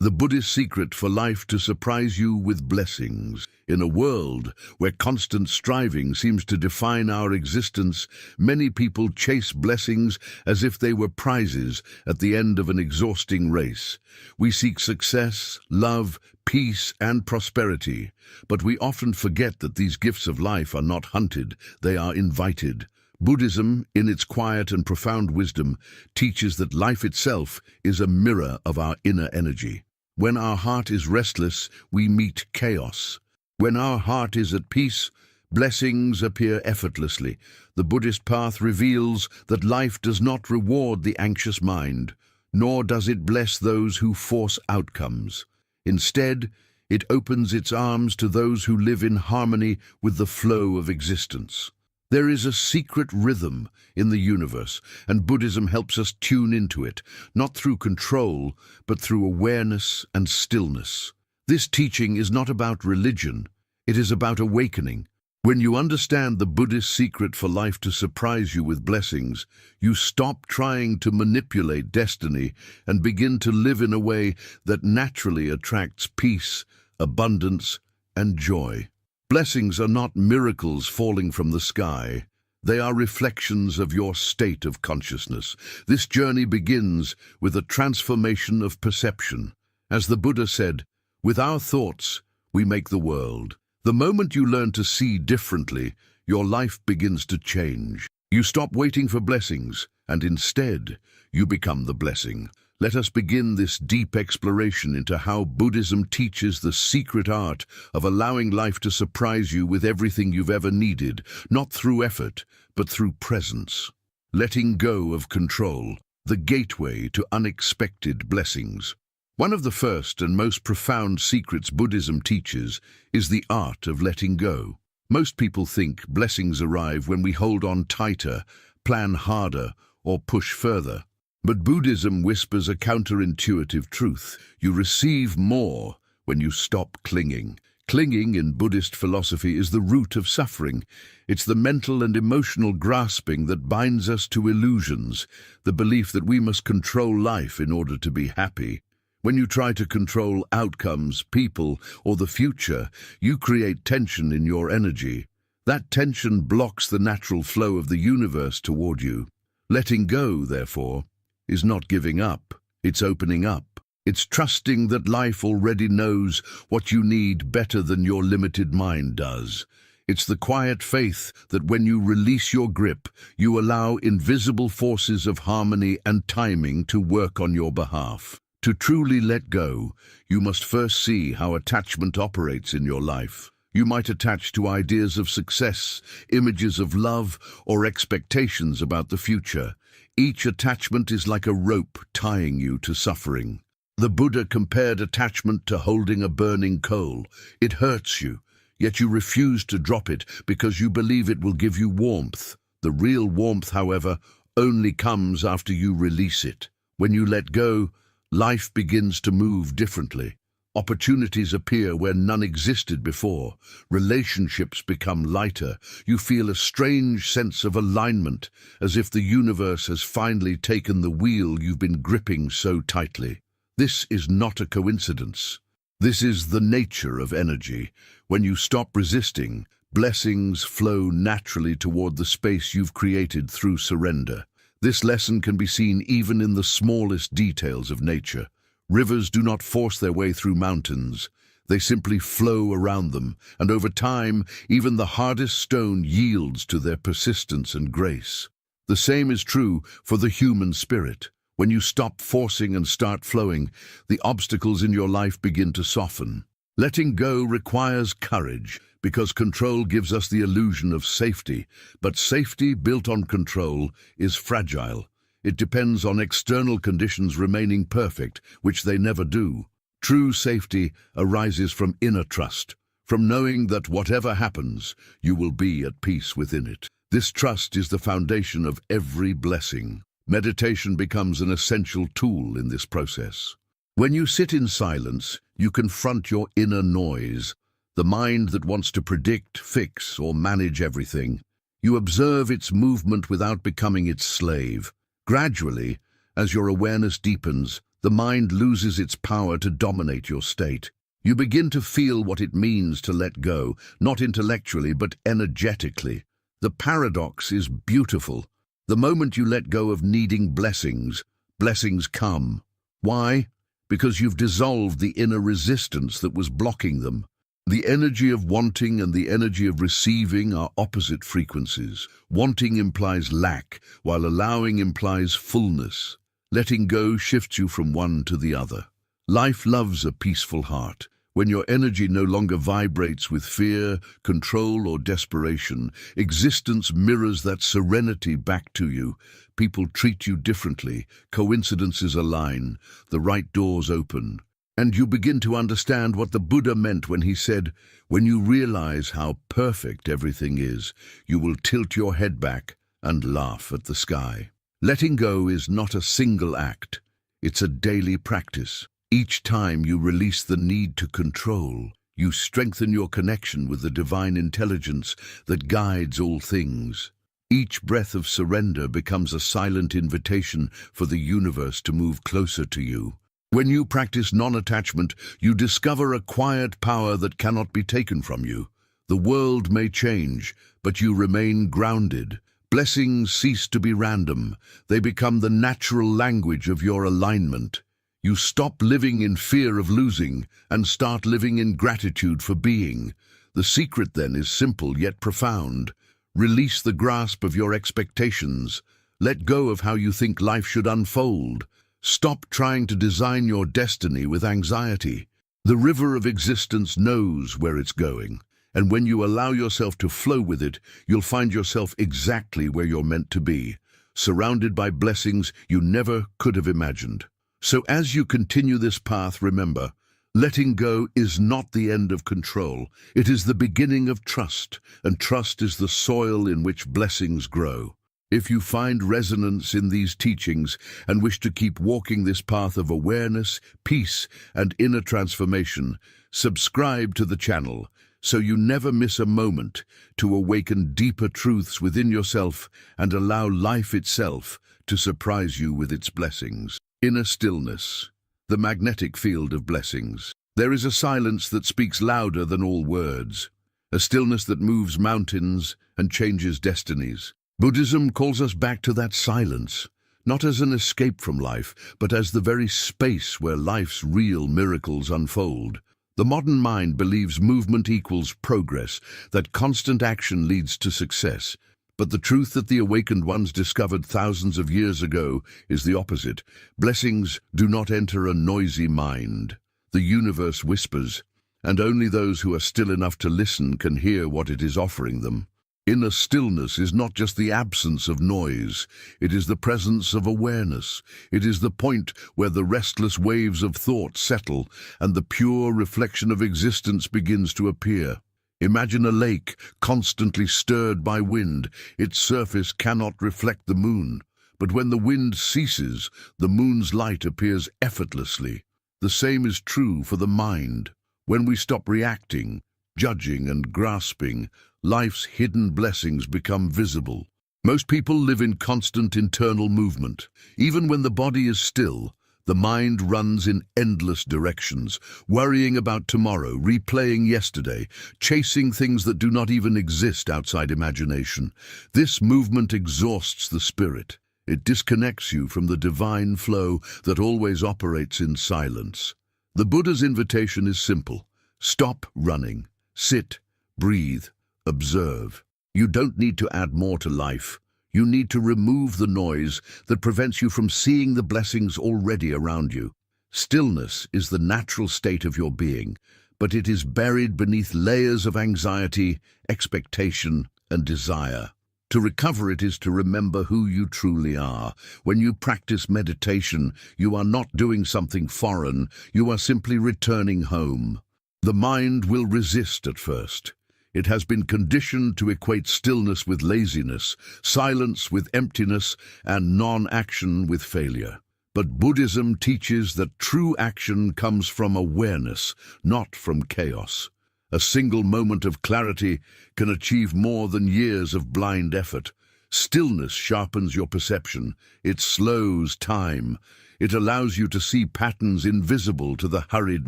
The Buddhist secret for life to surprise you with blessings. In a world where constant striving seems to define our existence, many people chase blessings as if they were prizes at the end of an exhausting race. We seek success, love, peace, and prosperity, but we often forget that these gifts of life are not hunted, they are invited. Buddhism, in its quiet and profound wisdom, teaches that life itself is a mirror of our inner energy. When our heart is restless, we meet chaos. When our heart is at peace, blessings appear effortlessly. The Buddhist path reveals that life does not reward the anxious mind, nor does it bless those who force outcomes. Instead, it opens its arms to those who live in harmony with the flow of existence. There is a secret rhythm in the universe, and Buddhism helps us tune into it, not through control, but through awareness and stillness. This teaching is not about religion, it is about awakening. When you understand the Buddhist secret for life to surprise you with blessings, you stop trying to manipulate destiny and begin to live in a way that naturally attracts peace, abundance, and joy. Blessings are not miracles falling from the sky. They are reflections of your state of consciousness. This journey begins with a transformation of perception. As the Buddha said, "With our thoughts, we make the world." The moment you learn to see differently, your life begins to change. You stop waiting for blessings, and instead, you become the blessing. Let us begin this deep exploration into how Buddhism teaches the secret art of allowing life to surprise you with everything you've ever needed, not through effort, but through presence. Letting go of control, the gateway to unexpected blessings. One of the first and most profound secrets Buddhism teaches is the art of letting go. Most people think blessings arrive when we hold on tighter, plan harder, or push further. But Buddhism whispers a counterintuitive truth. You receive more when you stop clinging. Clinging in Buddhist philosophy is the root of suffering. It's the mental and emotional grasping that binds us to illusions, the belief that we must control life in order to be happy. When you try to control outcomes, people, or the future, you create tension in your energy. That tension blocks the natural flow of the universe toward you. Letting go, therefore, is not giving up, it's opening up. It's trusting that life already knows what you need better than your limited mind does. It's the quiet faith that when you release your grip, you allow invisible forces of harmony and timing to work on your behalf. To truly let go, you must first see how attachment operates in your life. You might attach to ideas of success, images of love, or expectations about the future. Each attachment is like a rope tying you to suffering. The Buddha compared attachment to holding a burning coal. It hurts you, yet you refuse to drop it because you believe it will give you warmth. The real warmth, however, only comes after you release it. When you let go, life begins to move differently. Opportunities appear where none existed before. Relationships become lighter. You feel a strange sense of alignment, as if the universe has finally taken the wheel you've been gripping so tightly. This is not a coincidence. This is the nature of energy. When you stop resisting, blessings flow naturally toward the space you've created through surrender. This lesson can be seen even in the smallest details of nature. Rivers do not force their way through mountains. They simply flow around them, and over time, even the hardest stone yields to their persistence and grace. The same is true for the human spirit. When you stop forcing and start flowing, the obstacles in your life begin to soften. Letting go requires courage, because control gives us the illusion of safety, but safety built on control is fragile. It depends on external conditions remaining perfect, which they never do. True safety arises from inner trust, from knowing that whatever happens, you will be at peace within it. This trust is the foundation of every blessing. Meditation becomes an essential tool in this process. When you sit in silence, you confront your inner noise, the mind that wants to predict, fix, or manage everything. You observe its movement without becoming its slave. Gradually, as your awareness deepens, the mind loses its power to dominate your state. You begin to feel what it means to let go, not intellectually but energetically. The paradox is beautiful. The moment you let go of needing blessings, blessings come. Why? Because you've dissolved the inner resistance that was blocking them. The energy of wanting and the energy of receiving are opposite frequencies. Wanting implies lack, while allowing implies fullness. Letting go shifts you from one to the other. Life loves a peaceful heart. When your energy no longer vibrates with fear, control, or desperation, existence mirrors that serenity back to you. People treat you differently, coincidences align, the right doors open. And you begin to understand what the Buddha meant when he said, "When you realize how perfect everything is, you will tilt your head back and laugh at the sky." Letting go is not a single act. It's a daily practice. Each time you release the need to control, you strengthen your connection with the divine intelligence that guides all things. Each breath of surrender becomes a silent invitation for the universe to move closer to you. When you practice non-attachment, you discover a quiet power that cannot be taken from you. The world may change, but you remain grounded. Blessings cease to be random. They become the natural language of your alignment. You stop living in fear of losing and start living in gratitude for being. The secret then is simple yet profound. Release the grasp of your expectations. Let go of how you think life should unfold. Stop trying to design your destiny with anxiety. The river of existence knows where it's going, and when you allow yourself to flow with it, you'll find yourself exactly where you're meant to be, surrounded by blessings you never could have imagined. So as you continue this path, remember, letting go is not the end of control. It is the beginning of trust, and trust is the soil in which blessings grow. If you find resonance in these teachings and wish to keep walking this path of awareness, peace, and inner transformation, subscribe to the channel so you never miss a moment to awaken deeper truths within yourself and allow life itself to surprise you with its blessings. Inner stillness, the magnetic field of blessings. There is a silence that speaks louder than all words, a stillness that moves mountains and changes destinies. Buddhism calls us back to that silence, not as an escape from life, but as the very space where life's real miracles unfold. The modern mind believes movement equals progress, that constant action leads to success. But the truth that the awakened ones discovered thousands of years ago is the opposite. Blessings do not enter a noisy mind. The universe whispers, and only those who are still enough to listen can hear what it is offering them. Inner stillness is not just the absence of noise, it is the presence of awareness. It is the point where the restless waves of thought settle and the pure reflection of existence begins to appear. Imagine a lake constantly stirred by wind. Its surface cannot reflect the moon, but when the wind ceases, the moon's light appears effortlessly. The same is true for the mind. When we stop reacting, judging, and grasping, life's hidden blessings become visible. Most people live in constant internal movement. Even when the body is still, the mind runs in endless directions, worrying about tomorrow, replaying yesterday, chasing things that do not even exist outside imagination. This movement exhausts the spirit. It disconnects you from the divine flow that always operates in silence. The Buddha's invitation is simple. Stop running. Sit, breathe, observe. You don't need to add more to life. You need to remove the noise that prevents you from seeing the blessings already around you. Stillness is the natural state of your being, but it is buried beneath layers of anxiety, expectation, and desire. To recover it is to remember who you truly are. When you practice meditation, you are not doing something foreign, you are simply returning home. The mind will resist at first. It has been conditioned to equate stillness with laziness, silence with emptiness, and non-action with failure. But Buddhism teaches that true action comes from awareness, not from chaos. A single moment of clarity can achieve more than years of blind effort. Stillness sharpens your perception. It slows time. It allows you to see patterns invisible to the hurried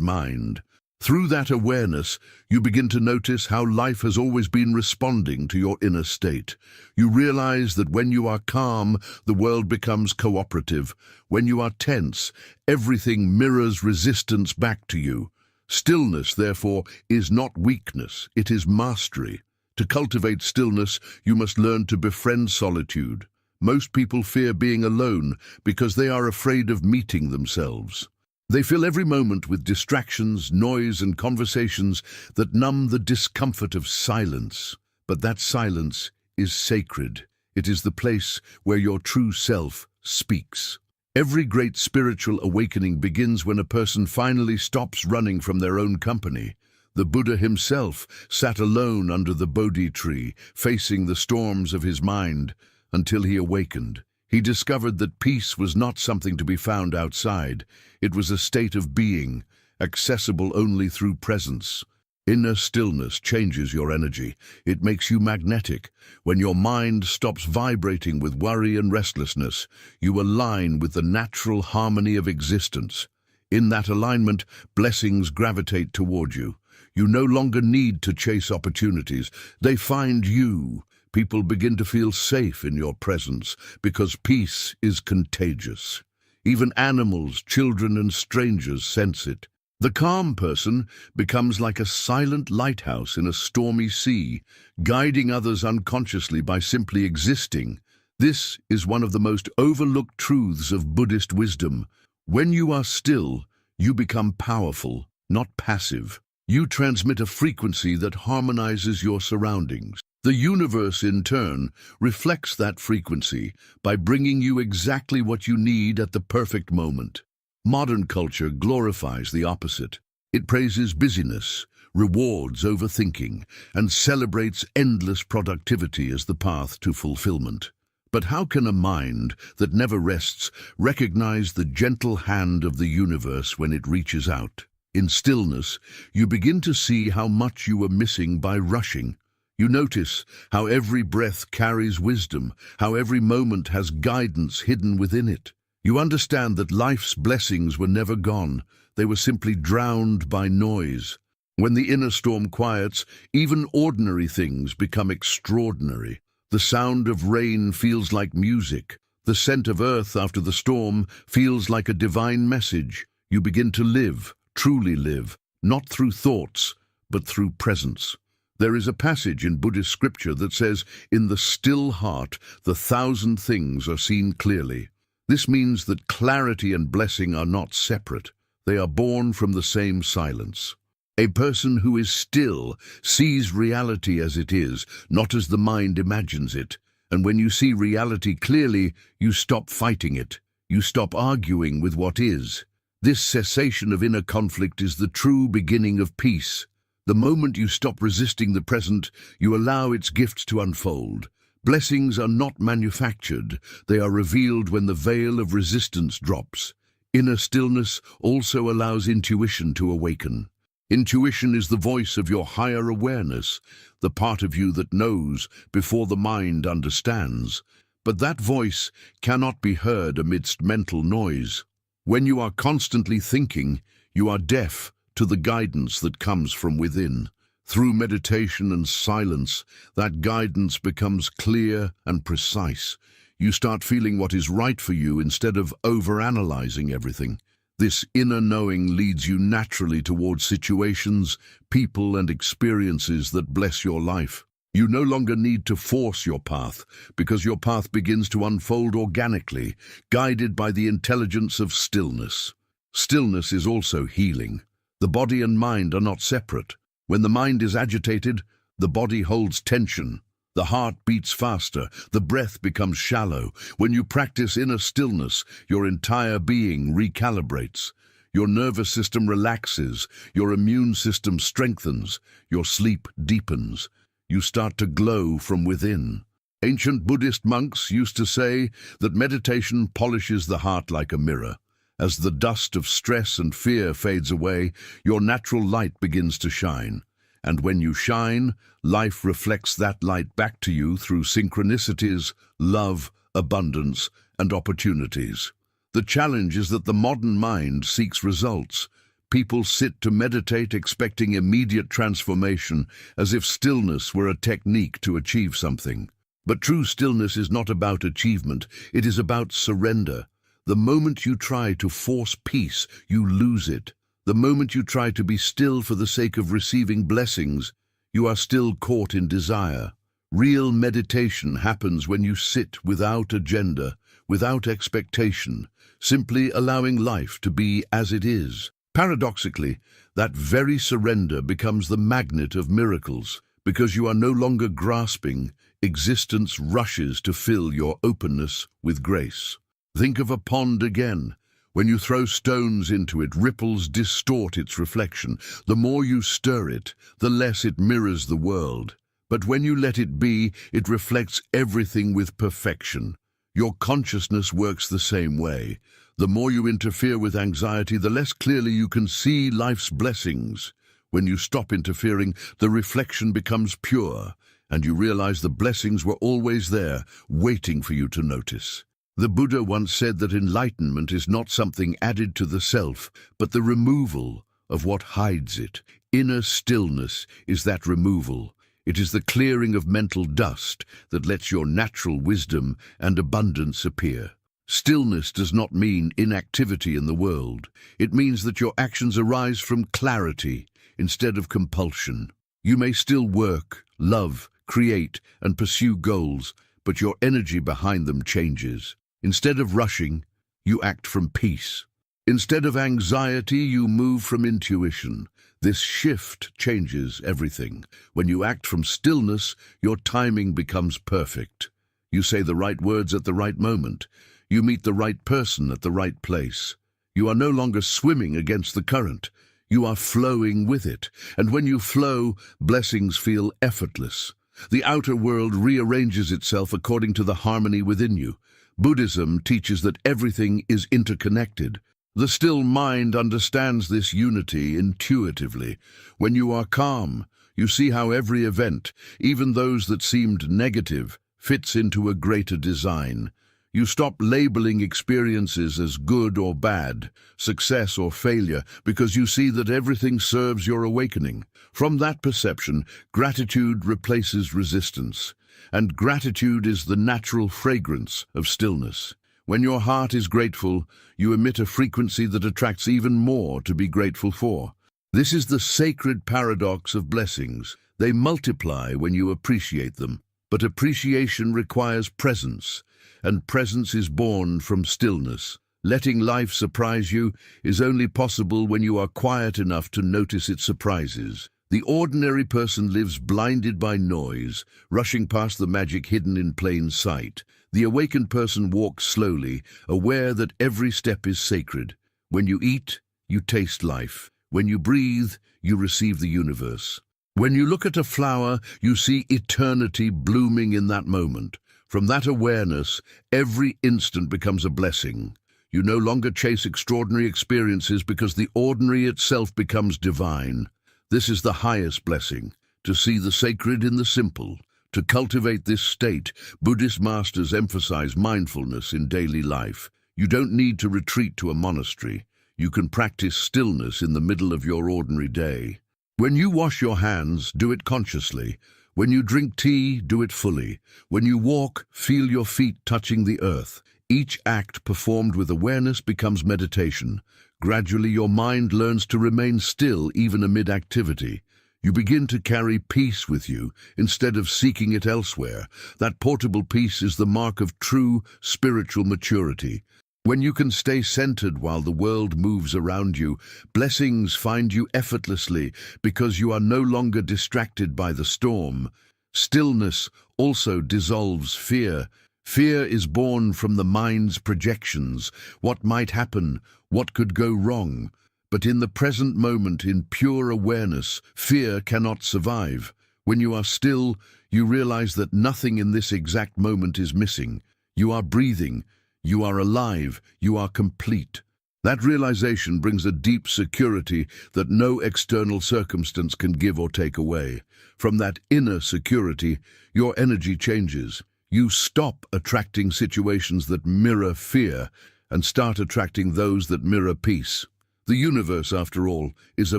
mind. Through that awareness, you begin to notice how life has always been responding to your inner state. You realize that when you are calm, the world becomes cooperative. When you are tense, everything mirrors resistance back to you. Stillness, therefore, is not weakness, it is mastery. To cultivate stillness, you must learn to befriend solitude. Most people fear being alone because they are afraid of meeting themselves. They fill every moment with distractions, noise, and conversations that numb the discomfort of silence. But that silence is sacred. It is the place where your true self speaks. Every great spiritual awakening begins when a person finally stops running from their own company. The Buddha himself sat alone under the Bodhi tree, facing the storms of his mind, until he awakened. He discovered that peace was not something to be found outside. It was a state of being, accessible only through presence. Inner stillness changes your energy. It makes you magnetic. When your mind stops vibrating with worry and restlessness, you align with the natural harmony of existence. In that alignment, blessings gravitate toward you. You no longer need to chase opportunities. They find you. People begin to feel safe in your presence because peace is contagious. Even animals, children, and strangers sense it. The calm person becomes like a silent lighthouse in a stormy sea, guiding others unconsciously by simply existing. This is one of the most overlooked truths of Buddhist wisdom. When you are still, you become powerful, not passive. You transmit a frequency that harmonizes your surroundings. The universe, in turn, reflects that frequency by bringing you exactly what you need at the perfect moment. Modern culture glorifies the opposite. It praises busyness, rewards overthinking, and celebrates endless productivity as the path to fulfillment. But how can a mind that never rests recognize the gentle hand of the universe when it reaches out? In stillness, you begin to see how much you are missing by rushing. You notice how every breath carries wisdom, how every moment has guidance hidden within it. You understand that life's blessings were never gone. They were simply drowned by noise. When the inner storm quiets, even ordinary things become extraordinary. The sound of rain feels like music. The scent of earth after the storm feels like a divine message. You begin to live, truly live, not through thoughts, but through presence. There is a passage in Buddhist scripture that says, "In the still heart, the thousand things are seen clearly." This means that clarity and blessing are not separate. They are born from the same silence. A person who is still sees reality as it is, not as the mind imagines it. And when you see reality clearly, you stop fighting it. You stop arguing with what is. This cessation of inner conflict is the true beginning of peace. The moment you stop resisting the present, you allow its gifts to unfold. Blessings are not manufactured. They are revealed when the veil of resistance drops. Inner stillness also allows intuition to awaken. Intuition is the voice of your higher awareness, the part of you that knows before the mind understands. But that voice cannot be heard amidst mental noise. When you are constantly thinking, you are deaf to the guidance that comes from within. Through meditation and silence, that guidance becomes clear and precise. You start feeling what is right for you instead of overanalyzing everything. This inner knowing leads you naturally towards situations, people, and experiences that bless your life. You no longer need to force your path, because your path begins to unfold organically, guided by the intelligence of stillness. Stillness is also healing. The body and mind are not separate. When the mind is agitated, the body holds tension. The heart beats faster, the breath becomes shallow. When you practice inner stillness, your entire being recalibrates. Your nervous system relaxes, your immune system strengthens, your sleep deepens. You start to glow from within. Ancient Buddhist monks used to say that meditation polishes the heart like a mirror. As the dust of stress and fear fades away, your natural light begins to shine. And when you shine, life reflects that light back to you through synchronicities, love, abundance, and opportunities. The challenge is that the modern mind seeks results. People sit to meditate expecting immediate transformation, as if stillness were a technique to achieve something. But true stillness is not about achievement, it is about surrender. The moment you try to force peace, you lose it. The moment you try to be still for the sake of receiving blessings, you are still caught in desire. Real meditation happens when you sit without agenda, without expectation, simply allowing life to be as it is. Paradoxically, that very surrender becomes the magnet of miracles. Because you are no longer grasping, existence rushes to fill your openness with grace. Think of a pond again. When you throw stones into it, ripples distort its reflection. The more you stir it, the less it mirrors the world. But when you let it be, it reflects everything with perfection. Your consciousness works the same way. The more you interfere with anxiety, the less clearly you can see life's blessings. When you stop interfering, the reflection becomes pure, and you realize the blessings were always there, waiting for you to notice. The Buddha once said that enlightenment is not something added to the self, but the removal of what hides it. Inner stillness is that removal. It is the clearing of mental dust that lets your natural wisdom and abundance appear. Stillness does not mean inactivity in the world. It means that your actions arise from clarity instead of compulsion. You may still work, love, create, and pursue goals, but your energy behind them changes. Instead of rushing, you act from peace. Instead of anxiety, you move from intuition. This shift changes everything. When you act from stillness, your timing becomes perfect. You say the right words at the right moment. You meet the right person at the right place. You are no longer swimming against the current. You are flowing with it. And when you flow, blessings feel effortless. The outer world rearranges itself according to the harmony within you. Buddhism teaches that everything is interconnected. The still mind understands this unity intuitively. When you are calm, you see how every event, even those that seemed negative, fits into a greater design. You stop labeling experiences as good or bad, success or failure, because you see that everything serves your awakening. From that perception, gratitude replaces resistance. And gratitude is the natural fragrance of stillness. When your heart is grateful, you emit a frequency that attracts even more to be grateful for. This is the sacred paradox of blessings. They multiply when you appreciate them. But appreciation requires presence, and presence is born from stillness. Letting life surprise you is only possible when you are quiet enough to notice its surprises. The ordinary person lives blinded by noise, rushing past the magic hidden in plain sight. The awakened person walks slowly, aware that every step is sacred. When you eat, you taste life. When you breathe, you receive the universe. When you look at a flower, you see eternity blooming in that moment. From that awareness, every instant becomes a blessing. You no longer chase extraordinary experiences because the ordinary itself becomes divine. This is the highest blessing, to see the sacred in the simple. To cultivate this state, Buddhist masters emphasize mindfulness in daily life. You don't need to retreat to a monastery. You can practice stillness in the middle of your ordinary day. When you wash your hands, do it consciously. When you drink tea, do it fully. When you walk, feel your feet touching the earth. Each act performed with awareness becomes meditation. Gradually, your mind learns to remain still even amid activity. You begin to carry peace with you instead of seeking it elsewhere. That portable peace is the mark of true spiritual maturity. When you can stay centered while the world moves around you, blessings find you effortlessly because you are no longer distracted by the storm. Stillness also dissolves fear. Fear is born from the mind's projections. What might happen? What could go wrong? But in the present moment, in pure awareness, fear cannot survive. When you are still, you realize that nothing in this exact moment is missing. You are breathing. You are alive, you are complete. That realization brings a deep security that no external circumstance can give or take away. From that inner security, your energy changes. You stop attracting situations that mirror fear and start attracting those that mirror peace. The universe, after all, is a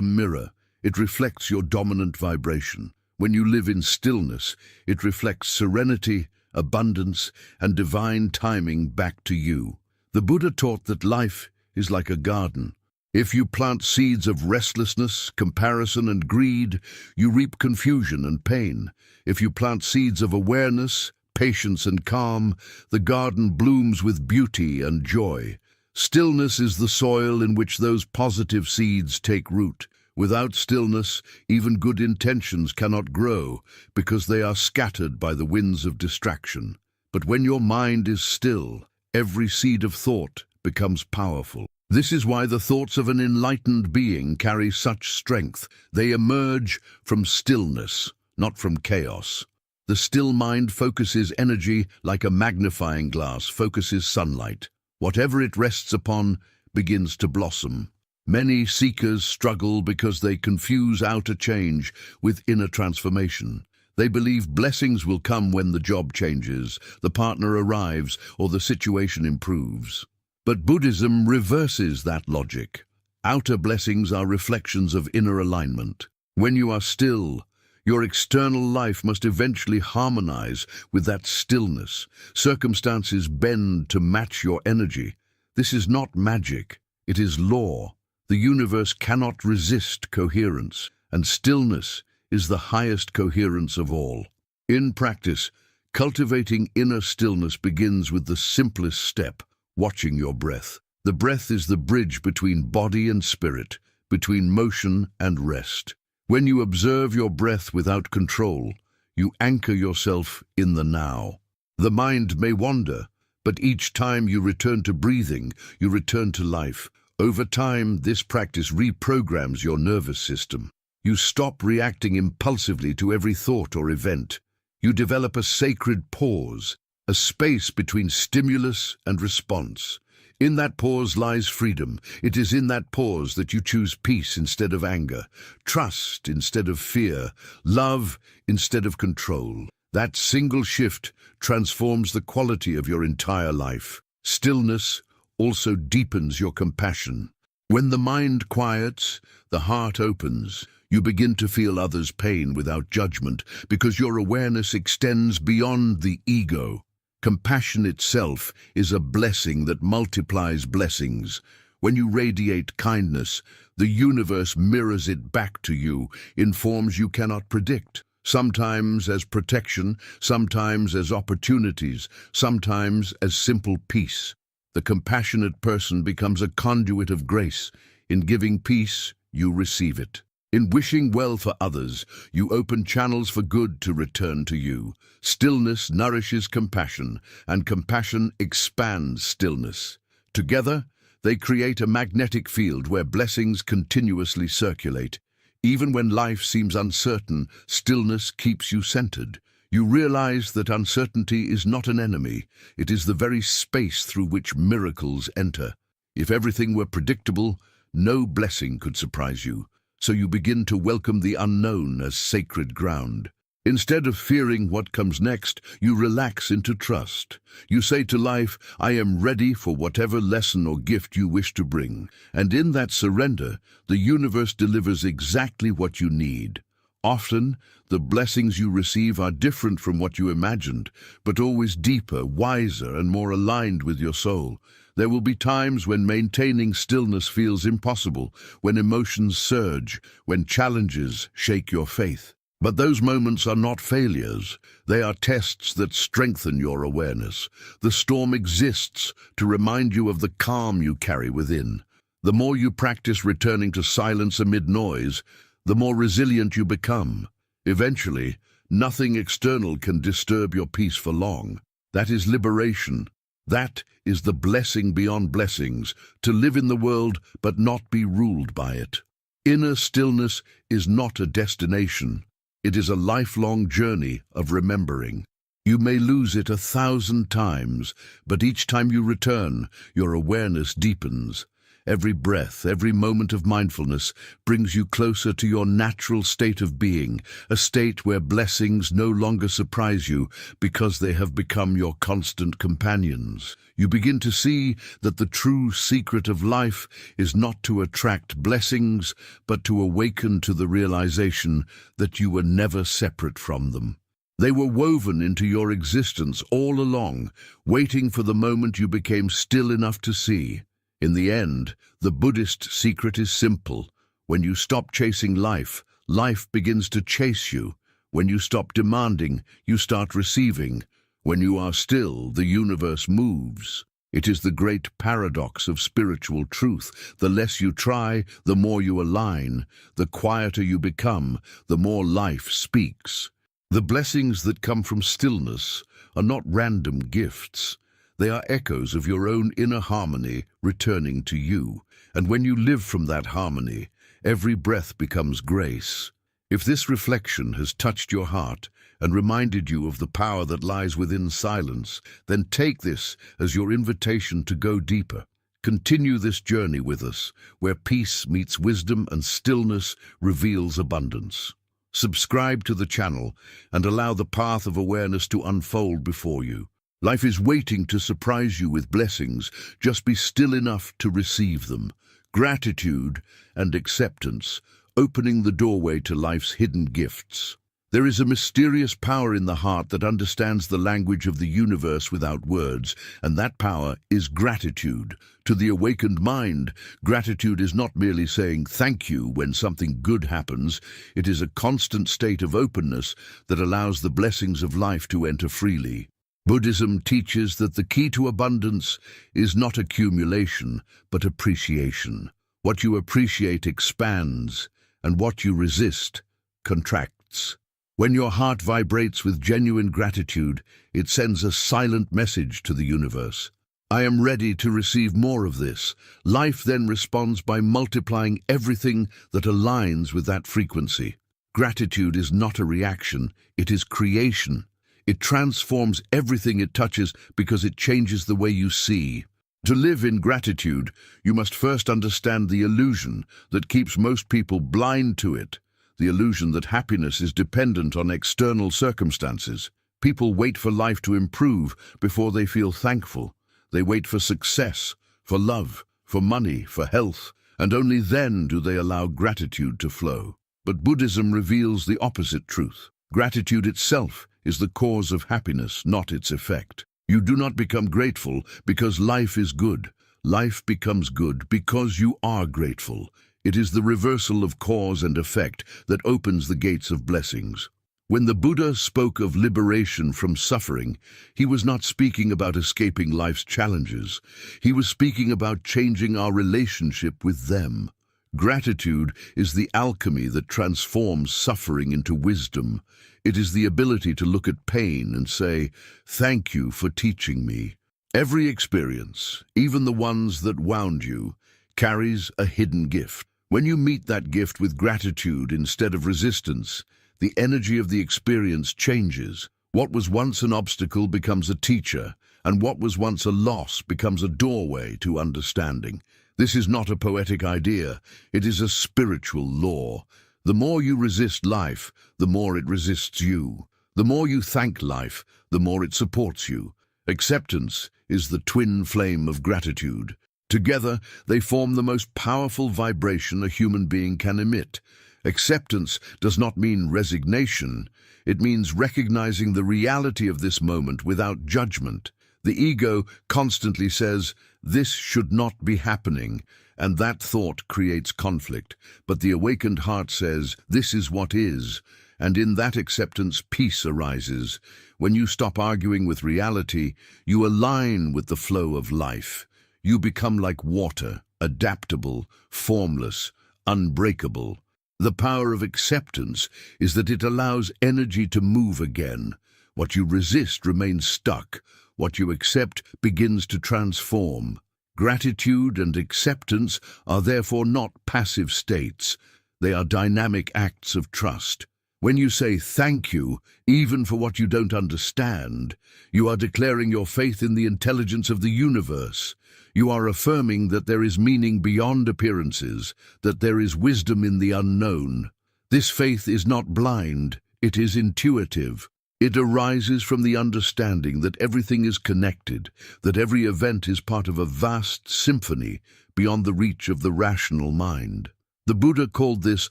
mirror. It reflects your dominant vibration. When you live in stillness, it reflects serenity, abundance, and divine timing back to you. The Buddha taught that life is like a garden. If you plant seeds of restlessness, comparison, and greed, you reap confusion and pain. If you plant seeds of awareness, patience, and calm, the garden blooms with beauty and joy. Stillness is the soil in which those positive seeds take root. Without stillness, even good intentions cannot grow because they are scattered by the winds of distraction. But when your mind is still, every seed of thought becomes powerful. This is why the thoughts of an enlightened being carry such strength. They emerge from stillness, not from chaos. The still mind focuses energy like a magnifying glass focuses sunlight. Whatever it rests upon begins to blossom. Many seekers struggle because they confuse outer change with inner transformation. They believe blessings will come when the job changes, the partner arrives, or the situation improves. But Buddhism reverses that logic. Outer blessings are reflections of inner alignment. When you are still, your external life must eventually harmonize with that stillness. Circumstances bend to match your energy. This is not magic, it is law. The universe cannot resist coherence, and stillness is the highest coherence of all. In practice, cultivating inner stillness begins with the simplest step, watching your breath. The breath is the bridge between body and spirit, between motion and rest. When you observe your breath without control, you anchor yourself in the now. The mind may wander, but each time you return to breathing, you return to life. Over time, this practice reprograms your nervous system. You stop reacting impulsively to every thought or event. You develop a sacred pause, a space between stimulus and response. In that pause lies freedom. It is in that pause that you choose peace instead of anger, trust instead of fear, love instead of control. That single shift transforms the quality of your entire life. Stillness also deepens your compassion. When the mind quiets, the heart opens. You begin to feel others' pain without judgment because your awareness extends beyond the ego. Compassion itself is a blessing that multiplies blessings. When you radiate kindness, the universe mirrors it back to you in forms you cannot predict. Sometimes as protection, sometimes as opportunities, sometimes as simple peace. The compassionate person becomes a conduit of grace. In giving peace, you receive it. In wishing well for others, you open channels for good to return to you. Stillness nourishes compassion, and compassion expands stillness. Together, they create a magnetic field where blessings continuously circulate. Even when life seems uncertain, stillness keeps you centered. You realize that uncertainty is not an enemy. It is the very space through which miracles enter. If everything were predictable, no blessing could surprise you. So you begin to welcome the unknown as sacred ground. Instead of fearing what comes next, you relax into trust. You say to life, I am ready for whatever lesson or gift you wish to bring. And in that surrender, the universe delivers exactly what you need. Often, the blessings you receive are different from what you imagined, but always deeper, wiser, and more aligned with your soul. There will be times when maintaining stillness feels impossible, when emotions surge, when challenges shake your faith. But those moments are not failures. They are tests that strengthen your awareness. The storm exists to remind you of the calm you carry within. The more you practice returning to silence amid noise, the more resilient you become. Eventually, nothing external can disturb your peace for long. That is liberation. That is the blessing beyond blessings, to live in the world but not be ruled by it. Inner stillness is not a destination. It is a lifelong journey of remembering. You may lose it 1,000 times, but each time you return, your awareness deepens. Every breath, every moment of mindfulness brings you closer to your natural state of being, a state where blessings no longer surprise you because they have become your constant companions. You begin to see that the true secret of life is not to attract blessings, but to awaken to the realization that you were never separate from them. They were woven into your existence all along, waiting for the moment you became still enough to see. In the end, the Buddhist secret is simple. When you stop chasing life, life begins to chase you. When you stop demanding, you start receiving. When you are still, the universe moves. It is the great paradox of spiritual truth. The less you try, the more you align. The quieter you become, the more life speaks. The blessings that come from stillness are not random gifts. They are echoes of your own inner harmony returning to you. And when you live from that harmony, every breath becomes grace. If this reflection has touched your heart and reminded you of the power that lies within silence, then take this as your invitation to go deeper. Continue this journey with us, where peace meets wisdom and stillness reveals abundance. Subscribe to the channel and allow the path of awareness to unfold before you. Life is waiting to surprise you with blessings. Just be still enough to receive them. Gratitude and acceptance, opening the doorway to life's hidden gifts. There is a mysterious power in the heart that understands the language of the universe without words, and that power is gratitude. To the awakened mind, gratitude is not merely saying thank you when something good happens. It is a constant state of openness that allows the blessings of life to enter freely. Buddhism teaches that the key to abundance is not accumulation, but appreciation. What you appreciate expands, and what you resist contracts. When your heart vibrates with genuine gratitude, it sends a silent message to the universe. I am ready to receive more of this. Life then responds by multiplying everything that aligns with that frequency. Gratitude is not a reaction, it is creation. It transforms everything it touches because it changes the way you see. To live in gratitude, you must first understand the illusion that keeps most people blind to it. The illusion that happiness is dependent on external circumstances. People wait for life to improve before they feel thankful. They wait for success, for love, for money, for health, and only then do they allow gratitude to flow. But Buddhism reveals the opposite truth. Gratitude itself is the cause of happiness, not its effect. You do not become grateful because life is good. Life becomes good because you are grateful. It is the reversal of cause and effect that opens the gates of blessings. When the Buddha spoke of liberation from suffering, he was not speaking about escaping life's challenges. He was speaking about changing our relationship with them. Gratitude is the alchemy that transforms suffering into wisdom. It is the ability to look at pain and say, "Thank you for teaching me." Every experience, even the ones that wound you, carries a hidden gift. When you meet that gift with gratitude instead of resistance, the energy of the experience changes. What was once an obstacle becomes a teacher, and what was once a loss becomes a doorway to understanding. This is not a poetic idea, it is a spiritual law. The more you resist life, the more it resists you. The more you thank life, the more it supports you. Acceptance is the twin flame of gratitude. Together, they form the most powerful vibration a human being can emit. Acceptance does not mean resignation. It means recognizing the reality of this moment without judgment. The ego constantly says, "This should not be happening," and that thought creates conflict. But the awakened heart says, "This is what is," and in that acceptance, peace arises. When you stop arguing with reality, you align with the flow of life. You become like water, adaptable, formless, unbreakable. The power of acceptance is that it allows energy to move again. What you resist remains stuck. What you accept begins to transform. Gratitude and acceptance are therefore not passive states. They are dynamic acts of trust. When you say thank you, even for what you don't understand, you are declaring your faith in the intelligence of the universe. You are affirming that there is meaning beyond appearances, that there is wisdom in the unknown. This faith is not blind, it is intuitive. It arises from the understanding that everything is connected, that every event is part of a vast symphony beyond the reach of the rational mind. The Buddha called this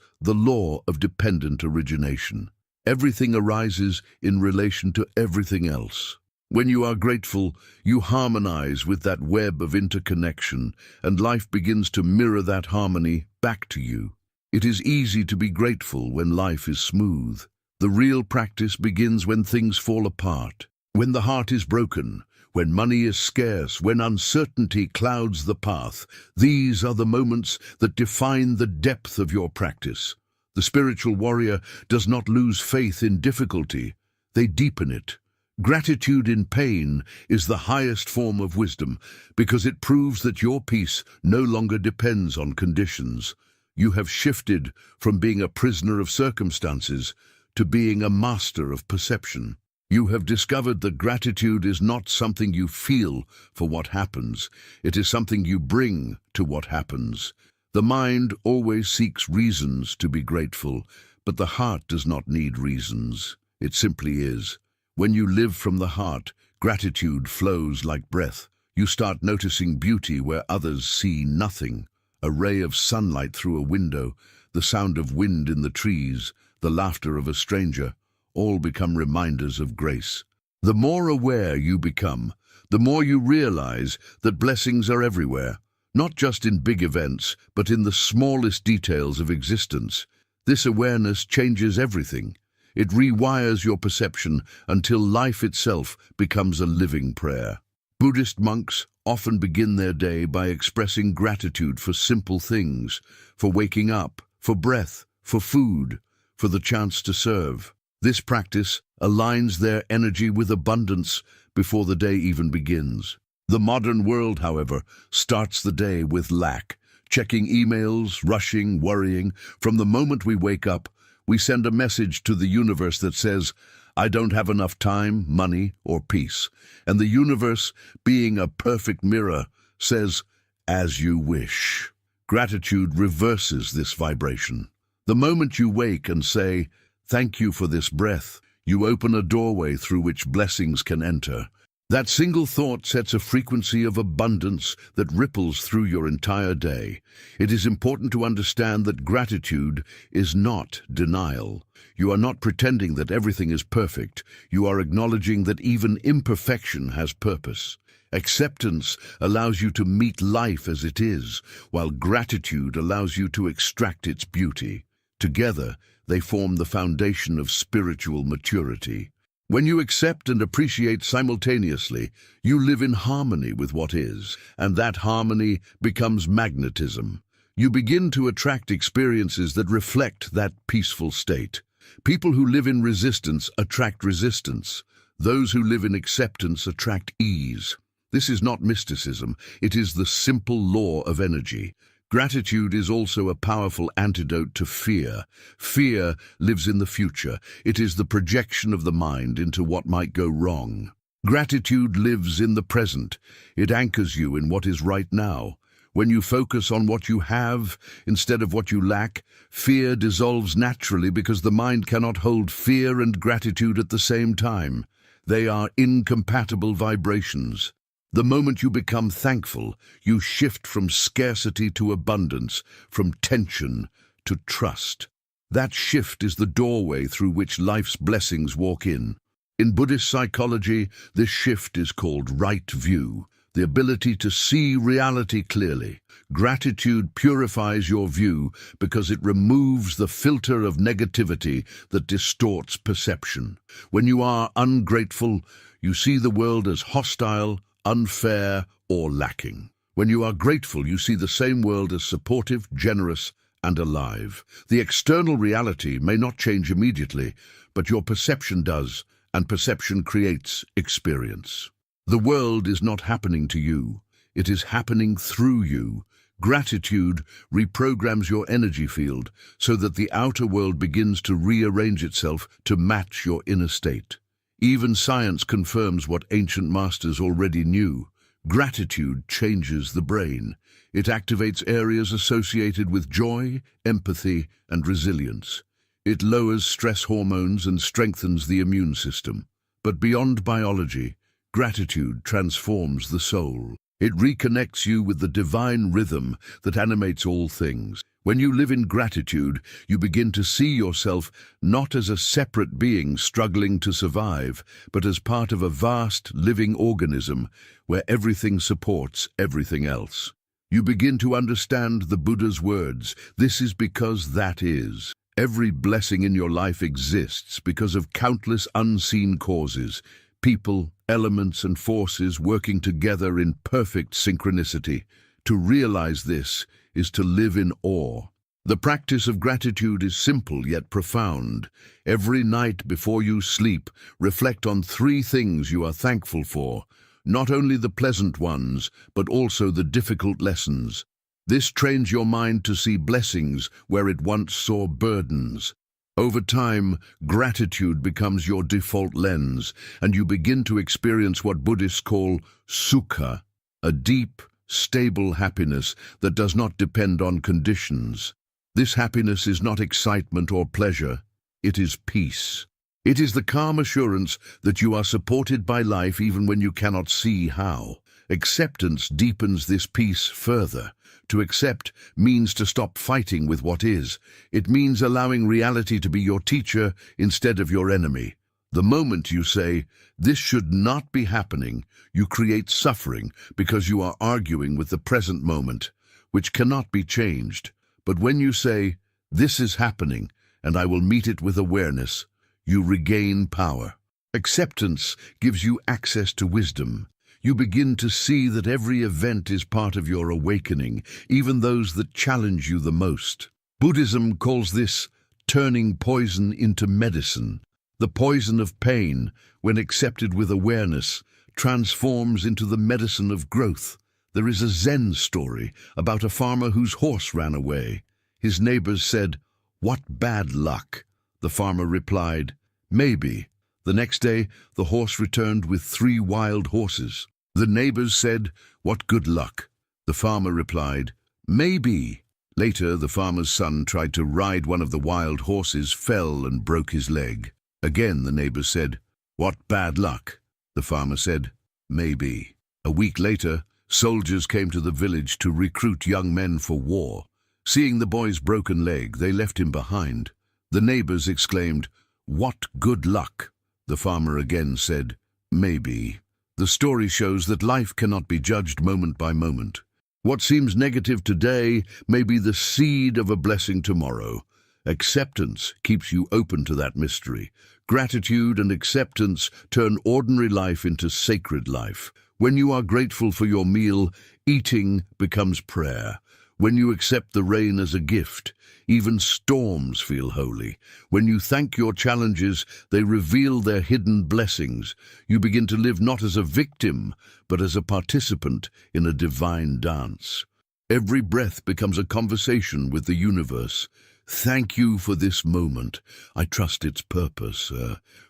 the law of dependent origination. Everything arises in relation to everything else. When you are grateful, you harmonize with that web of interconnection, and life begins to mirror that harmony back to you. It is easy to be grateful when life is smooth. The real practice begins when things fall apart, when the heart is broken, when money is scarce, when uncertainty clouds the path. These are the moments that define the depth of your practice. The spiritual warrior does not lose faith in difficulty, they deepen it. Gratitude in pain is the highest form of wisdom because it proves that your peace no longer depends on conditions. You have shifted from being a prisoner of circumstances to being a master of perception. You have discovered that gratitude is not something you feel for what happens. It is something you bring to what happens. The mind always seeks reasons to be grateful, but the heart does not need reasons. It simply is. When you live from the heart, gratitude flows like breath. You start noticing beauty where others see nothing. A ray of sunlight through a window, the sound of wind in the trees, the laughter of a stranger, all become reminders of grace. The more aware you become, the more you realize that blessings are everywhere, not just in big events, but in the smallest details of existence. This awareness changes everything. It rewires your perception until life itself becomes a living prayer. Buddhist monks often begin their day by expressing gratitude for simple things, for waking up, for breath, for food, for the chance to serve. This practice aligns their energy with abundance before the day even begins. The modern world, however, starts the day with lack, checking emails, rushing, worrying. From the moment we wake up, we send a message to the universe that says, I don't have enough time, money, or peace. And the universe, being a perfect mirror, says, as you wish. Gratitude reverses this vibration. The moment you wake and say, thank you for this breath, you open a doorway through which blessings can enter. That single thought sets a frequency of abundance that ripples through your entire day. It is important to understand that gratitude is not denial. You are not pretending that everything is perfect. You are acknowledging that even imperfection has purpose. Acceptance allows you to meet life as it is, while gratitude allows you to extract its beauty. Together, they form the foundation of spiritual maturity. When you accept and appreciate simultaneously, you live in harmony with what is, and that harmony becomes magnetism. You begin to attract experiences that reflect that peaceful state. People who live in resistance attract resistance. Those who live in acceptance attract ease. This is not mysticism, it is the simple law of energy. Gratitude is also a powerful antidote to fear. Fear lives in the future. It is the projection of the mind into what might go wrong. Gratitude lives in the present. It anchors you in what is right now. When you focus on what you have instead of what you lack, fear dissolves naturally because the mind cannot hold fear and gratitude at the same time. They are incompatible vibrations. The moment you become thankful, you shift from scarcity to abundance, from tension to trust. That shift is the doorway through which life's blessings walk in. In Buddhist psychology, this shift is called right view, the ability to see reality clearly. Gratitude purifies your view because it removes the filter of negativity that distorts perception. When you are ungrateful, you see the world as hostile, unfair, or lacking. When you are grateful, you see the same world as supportive, generous, and alive. The external reality may not change immediately, but your perception does, and perception creates experience. The world is not happening to you, it is happening through you. Gratitude reprograms your energy field so that the outer world begins to rearrange itself to match your inner state. Even science confirms what ancient masters already knew. Gratitude changes the brain. It activates areas associated with joy, empathy, and resilience. It lowers stress hormones and strengthens the immune system. But beyond biology, gratitude transforms the soul. It reconnects you with the divine rhythm that animates all things. When you live in gratitude, you begin to see yourself not as a separate being struggling to survive, but as part of a vast, living organism where everything supports everything else. You begin to understand the Buddha's words, "This is because that is." Every blessing in your life exists because of countless unseen causes, people, elements, and forces working together in perfect synchronicity. To realize this is to live in awe. The practice of gratitude is simple yet profound. Every night before you sleep, reflect on 3 things you are thankful for, not only the pleasant ones, but also the difficult lessons. This trains your mind to see blessings where it once saw burdens. Over time, gratitude becomes your default lens, and you begin to experience what Buddhists call sukha, a deep, stable happiness that does not depend on conditions. This happiness is not excitement or pleasure, it is peace. It is the calm assurance that you are supported by life even when you cannot see how. Acceptance deepens this peace further. To accept means to stop fighting with what is. It means allowing reality to be your teacher instead of your enemy. The moment you say, "This should not be happening," you create suffering because you are arguing with the present moment, which cannot be changed. But when you say, "This is happening, and I will meet it with awareness," you regain power. Acceptance gives you access to wisdom. You begin to see that every event is part of your awakening, even those that challenge you the most. Buddhism calls this turning poison into medicine. The poison of pain, when accepted with awareness, transforms into the medicine of growth. There is a Zen story about a farmer whose horse ran away. His neighbors said, "What bad luck." The farmer replied, "Maybe." The next day, the horse returned with 3 wild horses. The neighbors said, "What good luck." The farmer replied, "Maybe." Later, the farmer's son tried to ride one of the wild horses, fell and broke his leg. Again, the neighbors said, "What bad luck." The farmer said, "Maybe." A week later, soldiers came to the village to recruit young men for war. Seeing the boy's broken leg, they left him behind. The neighbors exclaimed, "What good luck." The farmer again said, "Maybe." The story shows that life cannot be judged moment by moment. What seems negative today may be the seed of a blessing tomorrow. Acceptance keeps you open to that mystery. Gratitude and acceptance turn ordinary life into sacred life. When you are grateful for your meal, eating becomes prayer. When you accept the rain as a gift, even storms feel holy. When you thank your challenges, they reveal their hidden blessings. You begin to live not as a victim, but as a participant in a divine dance. Every breath becomes a conversation with the universe. "Thank you for this moment. I trust its purpose."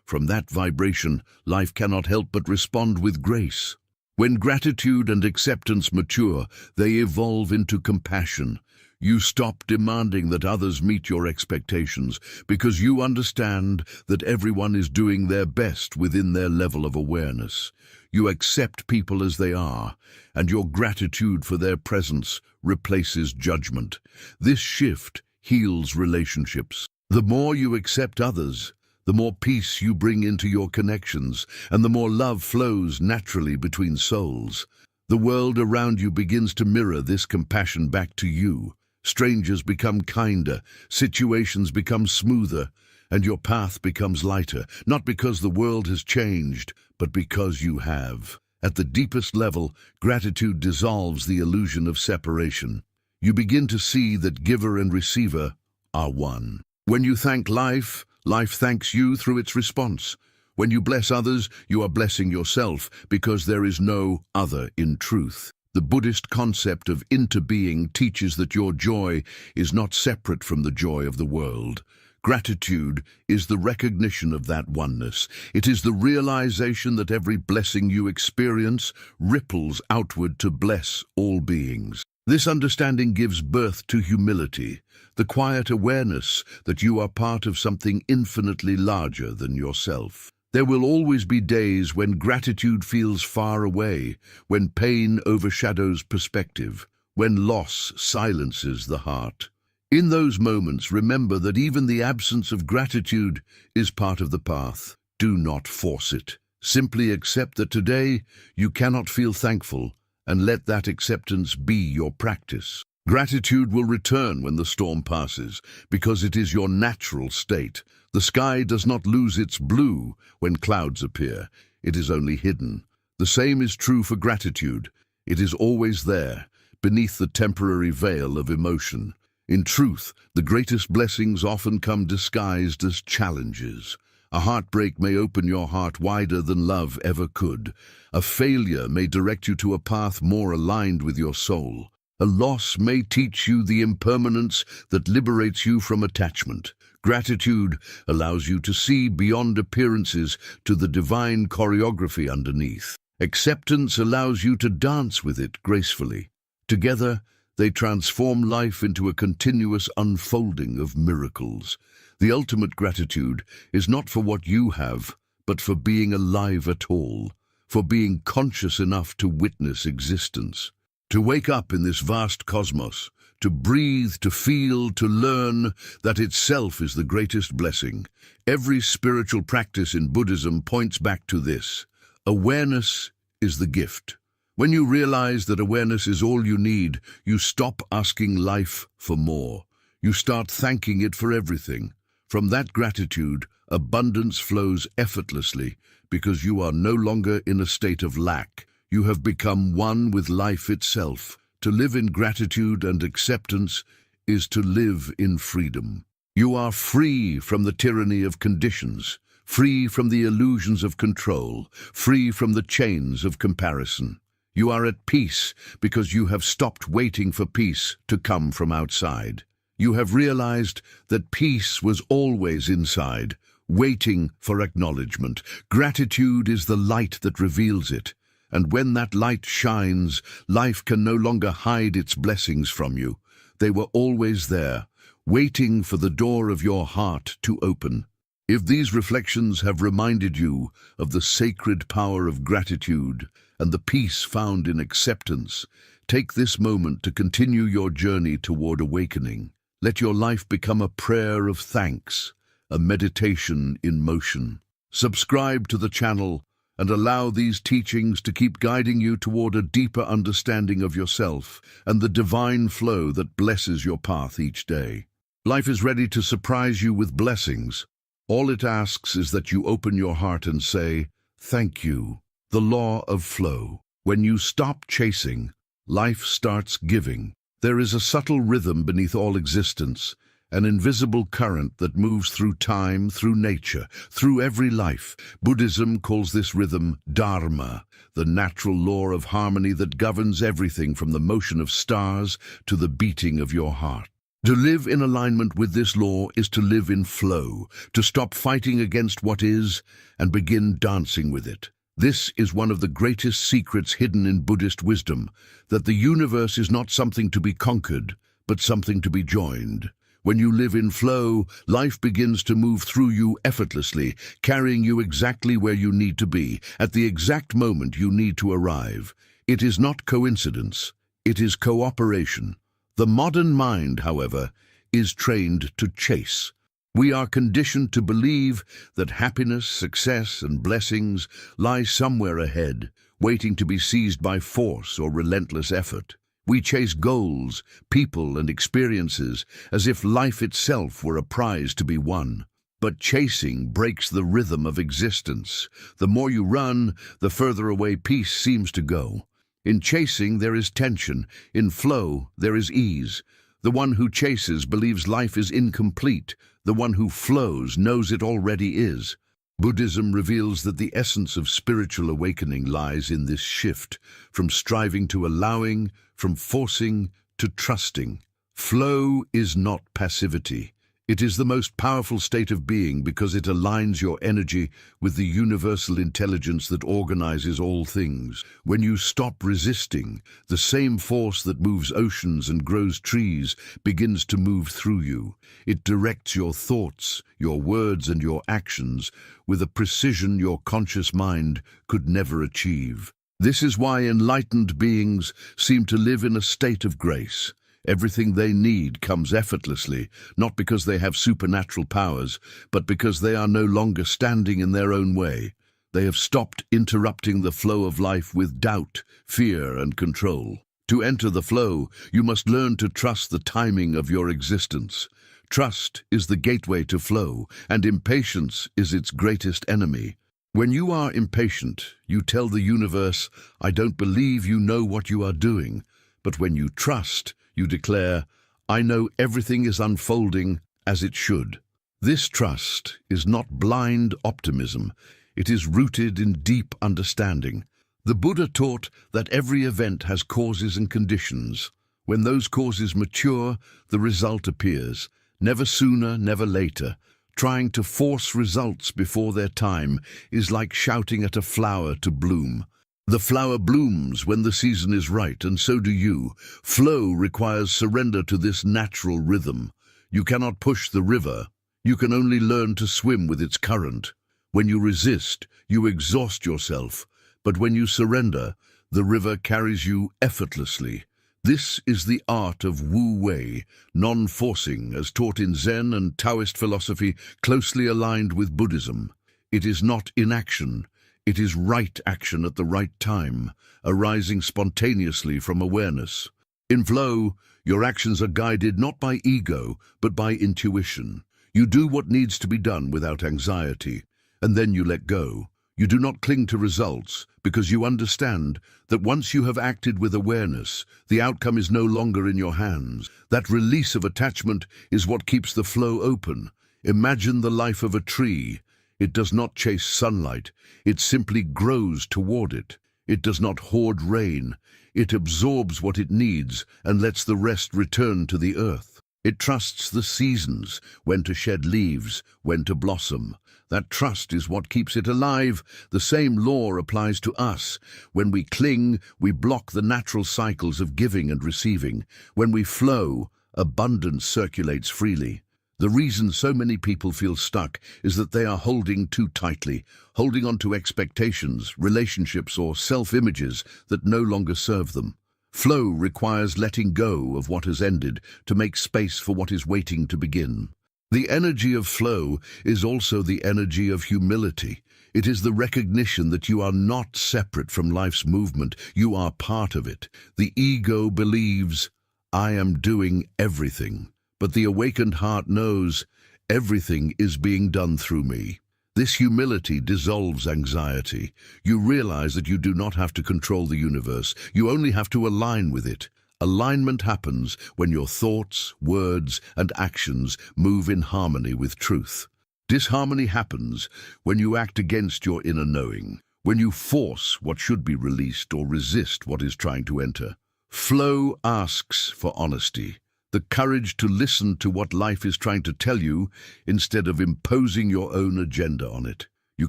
From that vibration, life cannot help but respond with grace. When gratitude and acceptance mature, they evolve into compassion. You stop demanding that others meet your expectations because you understand that everyone is doing their best within their level of awareness. You accept people as they are, and your gratitude for their presence replaces judgment. This shift heals relationships. The more you accept others, the more peace you bring into your connections, and the more love flows naturally between souls. The world around you begins to mirror this compassion back to you. Strangers become kinder, situations become smoother, and your path becomes lighter, not because the world has changed, but because you have. At the deepest level, gratitude dissolves the illusion of separation. You begin to see that giver and receiver are one. When you thank life, life thanks you through its response. When you bless others, you are blessing yourself because there is no other in truth. The Buddhist concept of interbeing teaches that your joy is not separate from the joy of the world. Gratitude is the recognition of that oneness. It is the realization that every blessing you experience ripples outward to bless all beings. This understanding gives birth to humility, the quiet awareness that you are part of something infinitely larger than yourself. There will always be days when gratitude feels far away, when pain overshadows perspective, when loss silences the heart. In those moments, remember that even the absence of gratitude is part of the path. Do not force it. Simply accept that today you cannot feel thankful, and let that acceptance be your practice. Gratitude will return when the storm passes, because it is your natural state. The sky does not lose its blue when clouds appear. It is only hidden. The same is true for gratitude. It is always there, beneath the temporary veil of emotion. In truth, the greatest blessings often come disguised as challenges. A heartbreak may open your heart wider than love ever could. A failure may direct you to a path more aligned with your soul. A loss may teach you the impermanence that liberates you from attachment. Gratitude allows you to see beyond appearances to the divine choreography underneath. Acceptance allows you to dance with it gracefully. Together, they transform life into a continuous unfolding of miracles. The ultimate gratitude is not for what you have, but for being alive at all, for being conscious enough to witness existence. To wake up in this vast cosmos, to breathe, to feel, to learn, that itself is the greatest blessing. Every spiritual practice in Buddhism points back to this. Awareness is the gift. When you realize that awareness is all you need, you stop asking life for more. You start thanking it for everything. From that gratitude, abundance flows effortlessly because you are no longer in a state of lack. You have become one with life itself. To live in gratitude and acceptance is to live in freedom. You are free from the tyranny of conditions, free from the illusions of control, free from the chains of comparison. You are at peace because you have stopped waiting for peace to come from outside. You have realized that peace was always inside, waiting for acknowledgement. Gratitude is the light that reveals it. And when that light shines, life can no longer hide its blessings from you. They were always there, waiting for the door of your heart to open. If these reflections have reminded you of the sacred power of gratitude and the peace found in acceptance, take this moment to continue your journey toward awakening. Let your life become a prayer of thanks, a meditation in motion. Subscribe to the channel and allow these teachings to keep guiding you toward a deeper understanding of yourself and the divine flow that blesses your path each day. Life is ready to surprise you with blessings. All it asks is that you open your heart and say, "Thank you." The law of flow. When you stop chasing, life starts giving. There is a subtle rhythm beneath all existence, an invisible current that moves through time, through nature, through every life. Buddhism calls this rhythm Dharma, the natural law of harmony that governs everything from the motion of stars to the beating of your heart. To live in alignment with this law is to live in flow, to stop fighting against what is and begin dancing with it. This is one of the greatest secrets hidden in Buddhist wisdom, that the universe is not something to be conquered, but something to be joined. When you live in flow, life begins to move through you effortlessly, carrying you exactly where you need to be, at the exact moment you need to arrive. It is not coincidence, it is cooperation. The modern mind, however, is trained to chase. We are conditioned to believe that happiness, success, and blessings lie somewhere ahead, waiting to be seized by force or relentless effort. We chase goals, people, and experiences as if life itself were a prize to be won. But chasing breaks the rhythm of existence. The more you run, the further away peace seems to go. In chasing, there is tension. In flow, there is ease. The one who chases believes life is incomplete. The one who flows knows it already is. Buddhism reveals that the essence of spiritual awakening lies in this shift, from striving to allowing, from forcing to trusting. Flow is not passivity. It is the most powerful state of being because it aligns your energy with the universal intelligence that organizes all things. When you stop resisting, the same force that moves oceans and grows trees begins to move through you. It directs your thoughts, your words, and your actions with a precision your conscious mind could never achieve. This is why enlightened beings seem to live in a state of grace. Everything they need comes effortlessly, not because they have supernatural powers, but because they are no longer standing in their own way. They have stopped interrupting the flow of life with doubt, fear, and control. To enter the flow, you must learn to trust the timing of your existence. Trust is the gateway to flow, and impatience is its greatest enemy. When you are impatient, you tell the universe, "I don't believe you know what you are doing." But when you trust, you declare, "I know everything is unfolding as it should." This trust is not blind optimism. It is rooted in deep understanding. The Buddha taught that every event has causes and conditions. When those causes mature, the result appears. Never sooner, never later. Trying to force results before their time is like shouting at a flower to bloom. The flower blooms when the season is right, and so do you. Flow requires surrender to this natural rhythm. You cannot push the river. You can only learn to swim with its current. When you resist, you exhaust yourself. But when you surrender, the river carries you effortlessly. This is the art of Wu Wei, non-forcing, as taught in Zen and Taoist philosophy, closely aligned with Buddhism. It is not inaction. It is right action at the right time, arising spontaneously from awareness. In flow, your actions are guided not by ego, but by intuition. You do what needs to be done without anxiety, and then you let go. You do not cling to results, because you understand that once you have acted with awareness, the outcome is no longer in your hands. That release of attachment is what keeps the flow open. Imagine the life of a tree. It does not chase sunlight, it simply grows toward it. It does not hoard rain, it absorbs what it needs and lets the rest return to the earth. It trusts the seasons, when to shed leaves, when to blossom. That trust is what keeps it alive. The same law applies to us. When we cling, we block the natural cycles of giving and receiving. When we flow, abundance circulates freely. The reason so many people feel stuck is that they are holding too tightly, holding on to expectations, relationships, or self-images that no longer serve them. Flow requires letting go of what has ended to make space for what is waiting to begin. The energy of flow is also the energy of humility. It is the recognition that you are not separate from life's movement, you are part of it. The ego believes, "I am doing everything." But the awakened heart knows, everything is being done through me. This humility dissolves anxiety. You realize that you do not have to control the universe, you only have to align with it. Alignment happens when your thoughts, words, and actions move in harmony with truth. Disharmony happens when you act against your inner knowing, when you force what should be released or resist what is trying to enter. Flow asks for honesty. The courage to listen to what life is trying to tell you instead of imposing your own agenda on it. You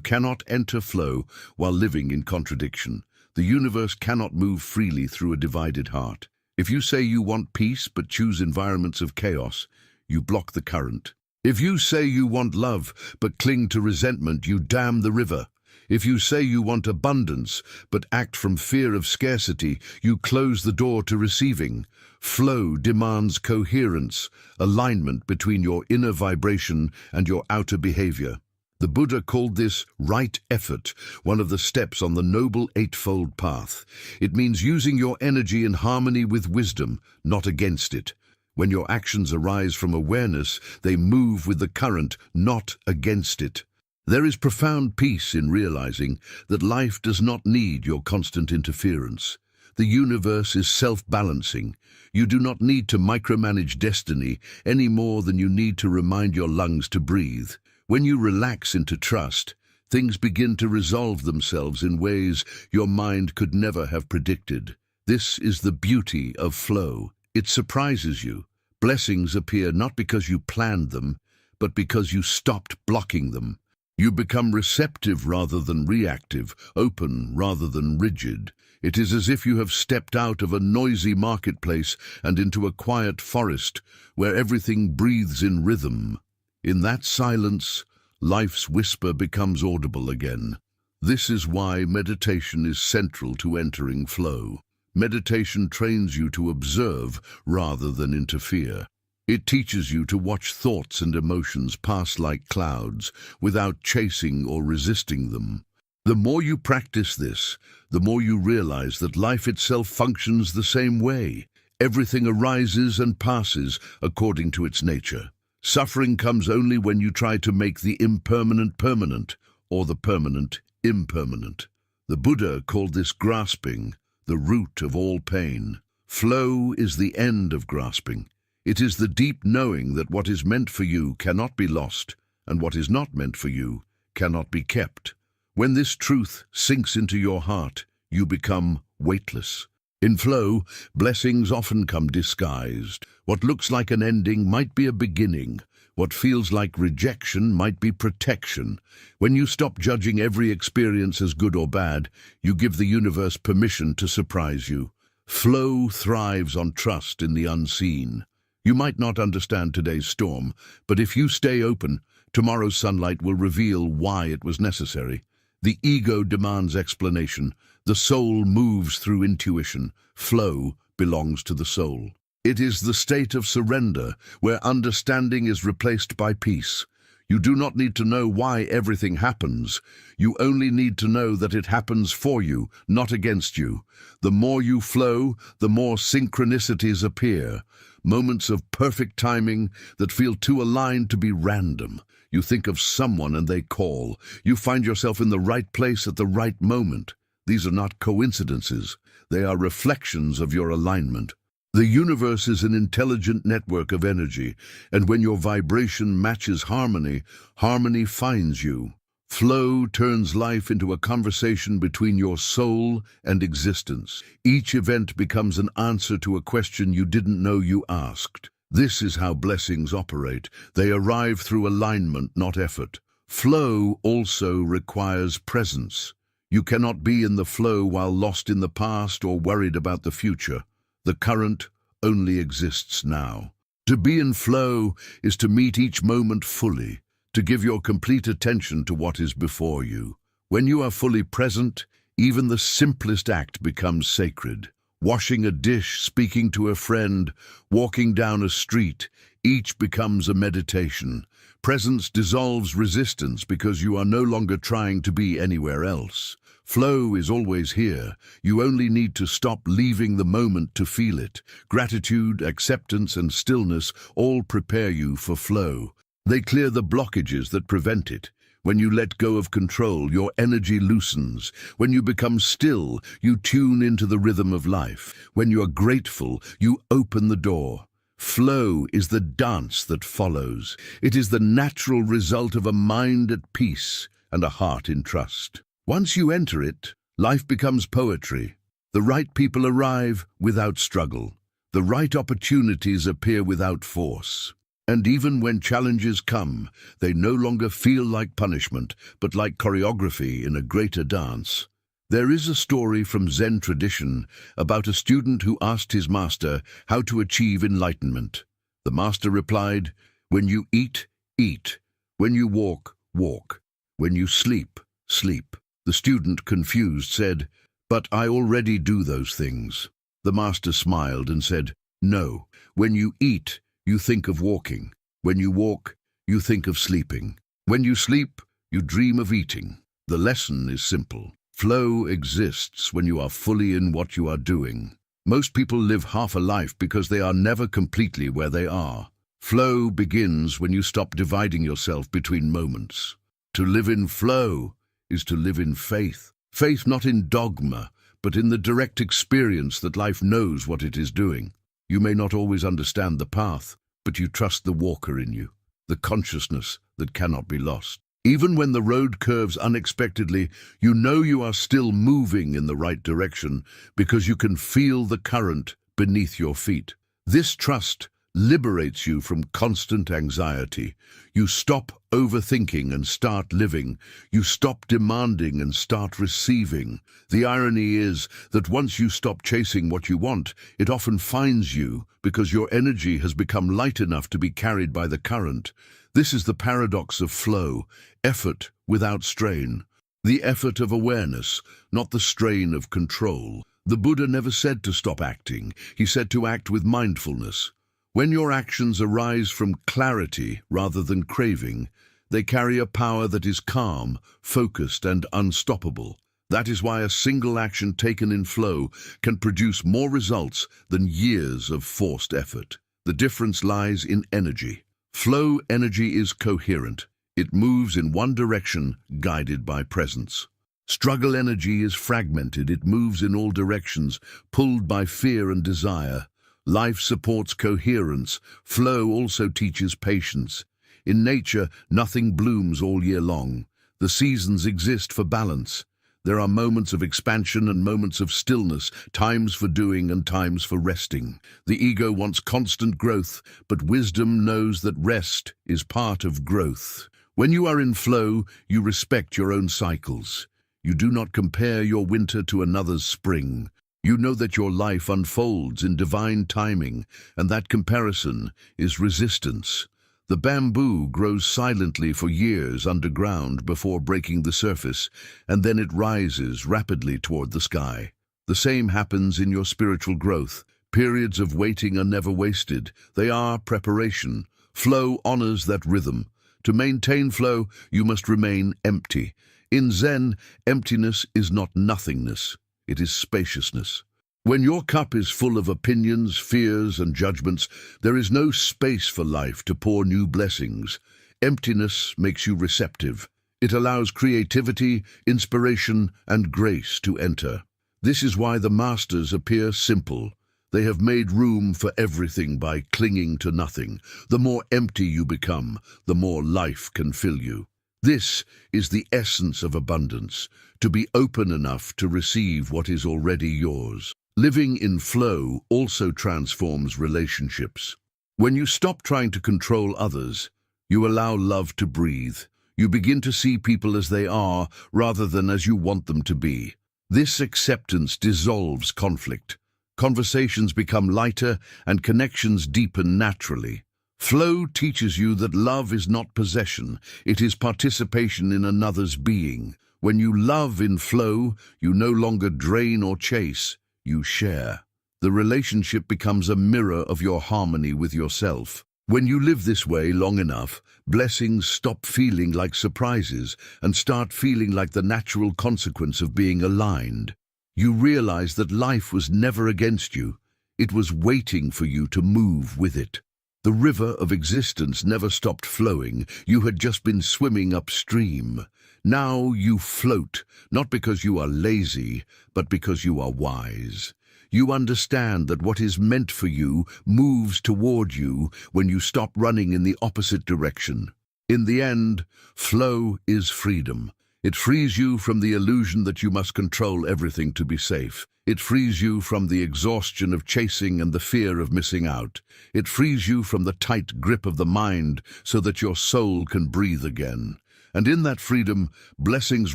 cannot enter flow while living in contradiction. The universe cannot move freely through a divided heart. If you say you want peace but choose environments of chaos, you block the current. If you say you want love but cling to resentment, you dam the river. If you say you want abundance but act from fear of scarcity, you close the door to receiving. Flow demands coherence, alignment between your inner vibration and your outer behavior. The Buddha called this right effort, one of the steps on the Noble Eightfold Path. It means using your energy in harmony with wisdom, not against it. When your actions arise from awareness, they move with the current, not against it. There is profound peace in realizing that life does not need your constant interference. The universe is self-balancing. You do not need to micromanage destiny any more than you need to remind your lungs to breathe. When you relax into trust, Things begin to resolve themselves in ways your mind could never have predicted. This is the beauty of flow. It surprises you. Blessings appear not because you planned them, but because you stopped blocking them. You become receptive rather than reactive, open rather than rigid. It is as if you have stepped out of a noisy marketplace and into a quiet forest where everything breathes in rhythm. In that silence, life's whisper becomes audible again. This is why meditation is central to entering flow. Meditation trains you to observe rather than interfere. It teaches you to watch thoughts and emotions pass like clouds without chasing or resisting them. The more you practice this, the more you realize that life itself functions the same way. Everything arises and passes according to its nature. Suffering comes only when you try to make the impermanent permanent, or the permanent impermanent. The Buddha called this grasping, the root of all pain. Flow is the end of grasping. It is the deep knowing that what is meant for you cannot be lost, and what is not meant for you cannot be kept. When this truth sinks into your heart, you become weightless. In flow, blessings often come disguised. What looks like an ending might be a beginning. What feels like rejection might be protection. When you stop judging every experience as good or bad, you give the universe permission to surprise you. Flow thrives on trust in the unseen. You might not understand today's storm, but if you stay open, tomorrow's sunlight will reveal why it was necessary. The ego demands explanation. The soul moves through intuition. Flow belongs to the soul. It is the state of surrender, where understanding is replaced by peace. You do not need to know why everything happens. You only need to know that it happens for you, not against you. The more you flow, the more synchronicities appear. Moments of perfect timing that feel too aligned to be random. You think of someone and they call. You find yourself in the right place at the right moment. These are not coincidences. They are reflections of your alignment. The universe is an intelligent network of energy, and when your vibration matches harmony, harmony finds you. Flow turns life into a conversation between your soul and existence. Each event becomes an answer to a question you didn't know you asked. This is how blessings operate. They arrive through alignment, not effort. Flow also requires presence. You cannot be in the flow while lost in the past or worried about the future. The current only exists now. To be in flow is to meet each moment fully, to give your complete attention to what is before you. When you are fully present, even the simplest act becomes sacred. Washing a dish, speaking to a friend, walking down a street, each becomes a meditation. Presence dissolves resistance because you are no longer trying to be anywhere else. Flow is always here. You only need to stop leaving the moment to feel it. Gratitude, acceptance, and stillness all prepare you for flow. They clear the blockages that prevent it. When you let go of control, your energy loosens. When you become still, you tune into the rhythm of life. When you are grateful, you open the door. Flow is the dance that follows. It is the natural result of a mind at peace and a heart in trust. Once you enter it, life becomes poetry. The right people arrive without struggle. The right opportunities appear without force. And even when challenges come, they no longer feel like punishment, but like choreography in a greater dance. There is a story from Zen tradition about a student who asked his master how to achieve enlightenment. The master replied, "When you eat, eat. When you walk, walk. When you sleep, sleep." The student, confused, said, "But I already do those things." The master smiled and said, "No. When you eat, you think of walking. When you walk, you think of sleeping. When you sleep, you dream of eating." The lesson is simple. Flow exists when you are fully in what you are doing. Most people live half a life because they are never completely where they are. Flow begins when you stop dividing yourself between moments. To live in flow is to live in faith. Faith not in dogma, but in the direct experience that life knows what it is doing. You may not always understand the path, but you trust the walker in you, the consciousness that cannot be lost. Even when the road curves unexpectedly, you know you are still moving in the right direction because you can feel the current beneath your feet. This trust liberates you from constant anxiety. You stop overthinking and start living. You stop demanding and start receiving. The irony is that once you stop chasing what you want, it often finds you because your energy has become light enough to be carried by the current. This is the paradox of flow, effort without strain. The effort of awareness, not the strain of control. The Buddha never said to stop acting. He said to act with mindfulness. When your actions arise from clarity rather than craving, they carry a power that is calm, focused, and unstoppable. That is why a single action taken in flow can produce more results than years of forced effort. The difference lies in energy. Flow energy is coherent. It moves in one direction, guided by presence. Struggle energy is fragmented. It moves in all directions, pulled by fear and desire. Life supports coherence. Flow also teaches patience. In nature, nothing blooms all year long. The seasons exist for balance. There are moments of expansion and moments of stillness, times for doing and times for resting. The ego wants constant growth, but wisdom knows that rest is part of growth. When you are in flow, you respect your own cycles. You do not compare your winter to another's spring. You know that your life unfolds in divine timing, and that comparison is resistance. The bamboo grows silently for years underground before breaking the surface, and then it rises rapidly toward the sky. The same happens in your spiritual growth. Periods of waiting are never wasted. They are preparation. Flow honors that rhythm. To maintain flow, you must remain empty. In Zen, emptiness is not nothingness. It is spaciousness. When your cup is full of opinions, fears, and judgments, there is no space for life to pour new blessings. Emptiness makes you receptive. It allows creativity, inspiration, and grace to enter. This is why the masters appear simple. They have made room for everything by clinging to nothing. The more empty you become, the more life can fill you. This is the essence of abundance, to be open enough to receive what is already yours. Living in flow also transforms relationships. When you stop trying to control others, you allow love to breathe. You begin to see people as they are rather than as you want them to be. This acceptance dissolves conflict. Conversations become lighter and connections deepen naturally. Flow teaches you that love is not possession, it is participation in another's being. When you love in flow, you no longer drain or chase, you share. The relationship becomes a mirror of your harmony with yourself. When you live this way long enough, blessings stop feeling like surprises and start feeling like the natural consequence of being aligned. You realize that life was never against you. It was waiting for you to move with it. The river of existence never stopped flowing. You had just been swimming upstream. Now you float, not because you are lazy, but because you are wise. You understand that what is meant for you moves toward you when you stop running in the opposite direction. In the end, flow is freedom. It frees you from the illusion that you must control everything to be safe. It frees you from the exhaustion of chasing and the fear of missing out. It frees you from the tight grip of the mind so that your soul can breathe again. And in that freedom, blessings